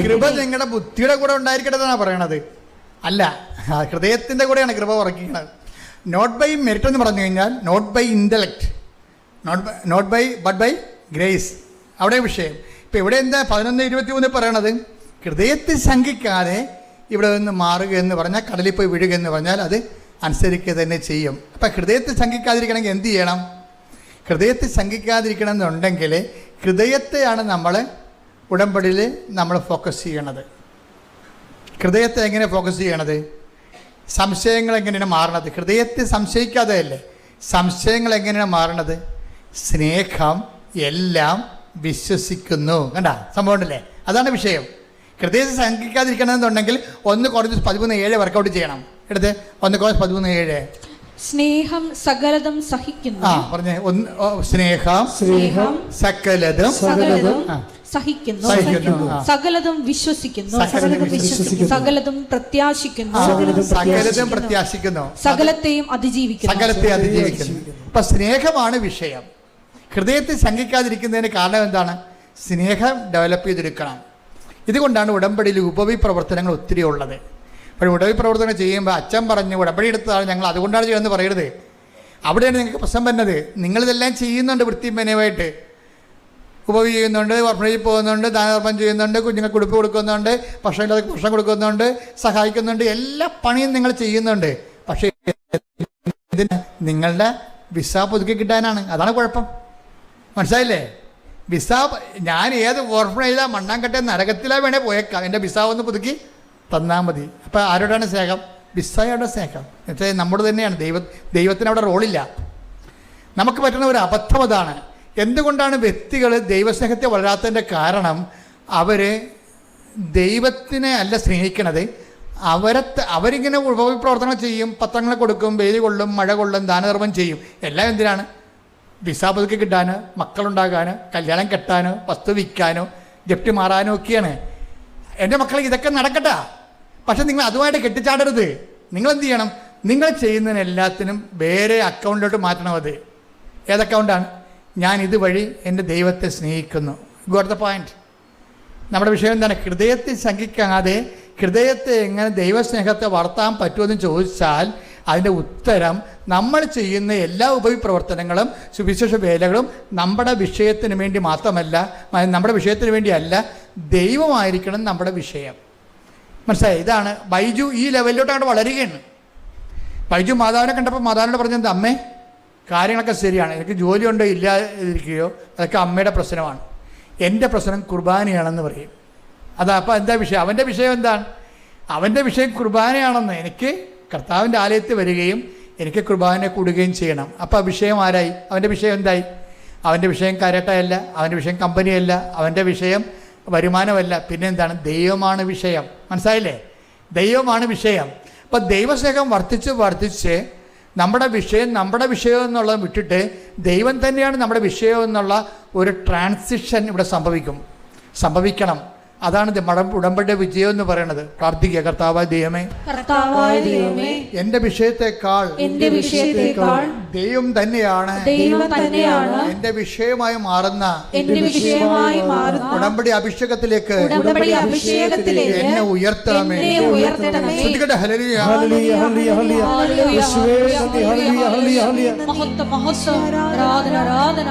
കൃപ നിങ്ങളുടെ ബുദ്ധിയുടെ കൂടെ ഉണ്ടായിരിക്കട്ടെ എന്നാണ് പറയണത്. അല്ല, ഹൃദയത്തിൻ്റെ കൂടെയാണ് കൃപ ഉറക്കുന്നത്. നോട്ട് ബൈ മെറിറ്റ് എന്ന് പറഞ്ഞു കഴിഞ്ഞാൽ not by intellect, not by but by grace. അവിടെ വിഷയം. ഇപ്പം ഇവിടെ എന്താ 11:23 പറയണത്? ഹൃദയത്തിൽ ശങ്കിക്കാതെ ഇവിടെ നിന്ന് മാറുക എന്ന് പറഞ്ഞാൽ, കടലിൽ പോയി വീഴുക എന്ന് പറഞ്ഞാൽ അത് അനുസരിക്കുക തന്നെ ചെയ്യും. അപ്പം ഹൃദയത്തിൽ ശങ്കിക്കാതിരിക്കണമെങ്കിൽ എന്ത് ചെയ്യണം? ഹൃദയത്തിൽ ശങ്കിക്കാതിരിക്കണം എന്നുണ്ടെങ്കിൽ ഹൃദയത്തെയാണ് നമ്മൾ ഉടമ്പടിയിൽ നമ്മൾ ഫോക്കസ് ചെയ്യണത്. ഹൃദയത്തെ എങ്ങനെ ഫോക്കസ് ചെയ്യണത്? സംശയങ്ങൾ എങ്ങനെയാണ് മാറണത്? ഹൃദയത്തെ സംശയിക്കാതെ അല്ലേ. സംശയങ്ങൾ എങ്ങനെയാണ് മാറണത്? സ്നേഹം എല്ലാം വിശ്വസിക്കുന്നു. കണ്ട സംഭവം ഉണ്ടല്ലേ? അതാണ് വിഷയം. ഹൃദയത്തെ ശങ്കിക്കാതിരിക്കണമെന്നുണ്ടെങ്കിൽ 1 Corinthians 13:7 വർക്കൗട്ട് ചെയ്യണം. എടുത്ത് 1 Corinthians 13:7. സ്നേഹം സകലതും സഹിക്കുന്നു. പറഞ്ഞേ. സ്നേഹം സകലതും സഹിക്കുന്നു, സകലതും വിശ്വസിക്കുന്നു, സകലതും പ്രത്യാശിക്കുന്നു, സകലത്തെയും അതിജീവിക്കുന്നു. അപ്പൊ സ്നേഹമാണ് വിഷയം. ഹൃദയത്തിൽ ശങ്കിക്കാതിരിക്കുന്നതിന് കാരണം എന്താണ്? സ്നേഹം ഡെവലപ്പ് ചെയ്തെടുക്കണം. ഇതുകൊണ്ടാണ് ഉടമ്പടിയിൽ ഉപവി പ്രവർത്തനങ്ങൾ ഒത്തിരി ഉള്ളത്. അപ്പോൾ ഉടമ്പടി പ്രവർത്തനം ചെയ്യുമ്പോൾ അച്ഛൻ പറഞ്ഞു ഉടമ്പടി എടുത്തതാണ് ഞങ്ങൾ അതുകൊണ്ടാണ് ചെയ്യുന്നത് പറയരുത്. അവിടെയാണ് നിങ്ങൾക്ക് പ്രശ്നം വരുന്നത്. നിങ്ങളിതെല്ലാം ചെയ്യുന്നുണ്ട് വൃത്തിമനമായിട്ട്. ഉപവി ചെയ്യുന്നുണ്ട്, ഓർഫനേജിൽ പോകുന്നുണ്ട്, ദാനധർമ്മം ചെയ്യുന്നുണ്ട്, കുഞ്ഞുങ്ങൾക്ക് ഉടുപ്പ് കൊടുക്കുന്നുണ്ട്, ഭക്ഷണമില്ലാതെ ഭക്ഷണം കൊടുക്കുന്നുണ്ട്, സഹായിക്കുന്നുണ്ട്, എല്ലാ പണിയും നിങ്ങൾ ചെയ്യുന്നുണ്ട്. പക്ഷേ നിങ്ങളുടെ വിസ പുതുക്കി കിട്ടാനാണ്. അതാണ് കുഴപ്പം. മനസ്സിലായില്ലേ? വിസ ഞാൻ ഏത് ഓർഫനേജിലാണ് മണ്ണാങ്കട്ടെ നരകത്തിലാണ് വേണേൽ പോയേക്കാം, എൻ്റെ വിസ ഒന്ന് പുതുക്കി തന്നാൽ മതി. അപ്പോൾ ആരോടാണ് സ്നേഹം? വിസയുടെ സ്നേഹം. എന്നുവെച്ചാൽ നമ്മുടെ തന്നെയാണ്. ദൈവത്തിന് അവിടെ റോളില്ല. നമുക്ക് പറ്റുന്ന ഒരു അബദ്ധം അതാണ്. എന്തുകൊണ്ടാണ് വ്യക്തികൾ ദൈവസ്നേഹത്തെ വളരാത്തതിൻ്റെ കാരണം? അവർ ദൈവത്തിനെ അല്ല സ്നേഹിക്കണത്. അവരിങ്ങനെ ഉപപ്രവർത്തനം ചെയ്യും, പത്രങ്ങൾ കൊടുക്കും, വെയിൽ കൊള്ളും, മഴ കൊള്ളും, ദാനധർമ്മം ചെയ്യും. എല്ലാം എന്തിനാണ്? വിസ പുതുക്കി കിട്ടാനോ, മക്കളുണ്ടാകാനോ, കല്യാണം കെട്ടാനോ, വസ്തു വിൽക്കാനോ, ജപ്തി മാറാനോ ഒക്കെയാണ്. എൻ്റെ മക്കൾ ഇതൊക്കെ നടക്കട്ടെ. പക്ഷെ നിങ്ങൾ അതുമായിട്ട് കെട്ടിച്ചാടരുത്. നിങ്ങളെന്ത് ചെയ്യണം? നിങ്ങൾ ചെയ്യുന്നതിന് എല്ലാത്തിനും വേറെ അക്കൗണ്ടിലോട്ട് മാറ്റണം. അത് ഏത് അക്കൗണ്ടാണ്? ഞാൻ ഇതുവഴി എൻ്റെ ദൈവത്തെ സ്നേഹിക്കുന്നു. Got the point. നമ്മുടെ വിഷയം എന്താണ്? ഹൃദയത്തിൽ ശങ്കിക്കാതെ ഹൃദയത്തെ എങ്ങനെ ദൈവസ്നേഹത്തെ വളർത്താൻ പറ്റുമെന്ന് ചോദിച്ചാൽ അതിൻ്റെ ഉത്തരം നമ്മൾ ചെയ്യുന്ന എല്ലാ ഉപവിപ്രവർത്തനങ്ങളും സുവിശേഷ വേലകളും നമ്മുടെ വിഷയത്തിന് വേണ്ടി മാത്രമല്ല, നമ്മുടെ വിഷയത്തിന് വേണ്ടിയല്ല, ദൈവമായിരിക്കണം നമ്മുടെ വിഷയം. മനസ്സിലായി? ഇതാണ് ബൈജു ഈ ലെവലിലോട്ട് അങ്ങോട്ട് വളരുകയാണ്. ബൈജു മാതാവിനെ കണ്ടപ്പോൾ മാതാവിനോട് പറഞ്ഞത്, അമ്മേ കാര്യങ്ങളൊക്കെ ശരിയാണ്, എനിക്ക് ജോലിയുണ്ടോ ഇല്ലാതിരിക്കുകയോ അതൊക്കെ അമ്മയുടെ പ്രശ്നമാണ്, എൻ്റെ പ്രശ്നം കുർബാനയാണെന്ന് പറയും. അതാ അപ്പോൾ എന്താ വിഷയം? അവൻ്റെ വിഷയം എന്താണ്? അവൻ്റെ വിഷയം കുർബാനയാണെന്ന്. എനിക്ക് കർത്താവിൻ്റെ ആലയത്തിൽ വരികയും എനിക്ക് കുർബാന കൂടുകയും ചെയ്യണം. അപ്പോൾ ആ വിഷയം ആരായി? അവൻ്റെ വിഷയം എന്തായി? അവൻ്റെ വിഷയം കരട്ടയല്ല, അവൻ്റെ വിഷയം കമ്പനിയല്ല, അവൻ്റെ വിഷയം വരുമാനമല്ല. പിന്നെ എന്താണ്? ദൈവമാണ് വിഷയം. മനസ്സിലായില്ലേ? ദൈവമാണ് വിഷയം. അപ്പോൾ ദൈവസ്നേഹം വർദ്ധിച്ച് നമ്മുടെ വിഷയം എന്നുള്ളത് വിട്ടിട്ട് ദൈവം തന്നെയാണ് നമ്മുടെ വിഷയം എന്നുള്ള ഒരു ട്രാൻസിഷൻ ഇവിടെ സംഭവിക്കണം. അതാണ് ഉടമ്പടിയുടെ വിജയം എന്ന് പറയുന്നത്. പ്രാർത്ഥിക്കുക, കർത്താവായ ദൈവമേ, കർത്താവായ ദൈവമേ, എന്റെ വിഷയത്തെക്കാൾ ദൈവം തന്നെയാണ് എന്റെ വിഷയമായി മാറുന്ന ഉടമ്പടി അഭിഷേകത്തിലേക്ക് എന്നെ ഉയർത്തണമേ. ശ്രദ്ധിക്കട്ടെ, ഹല്ലേലൂയ. മഹത്വം, ആരാധന, ആരാധന.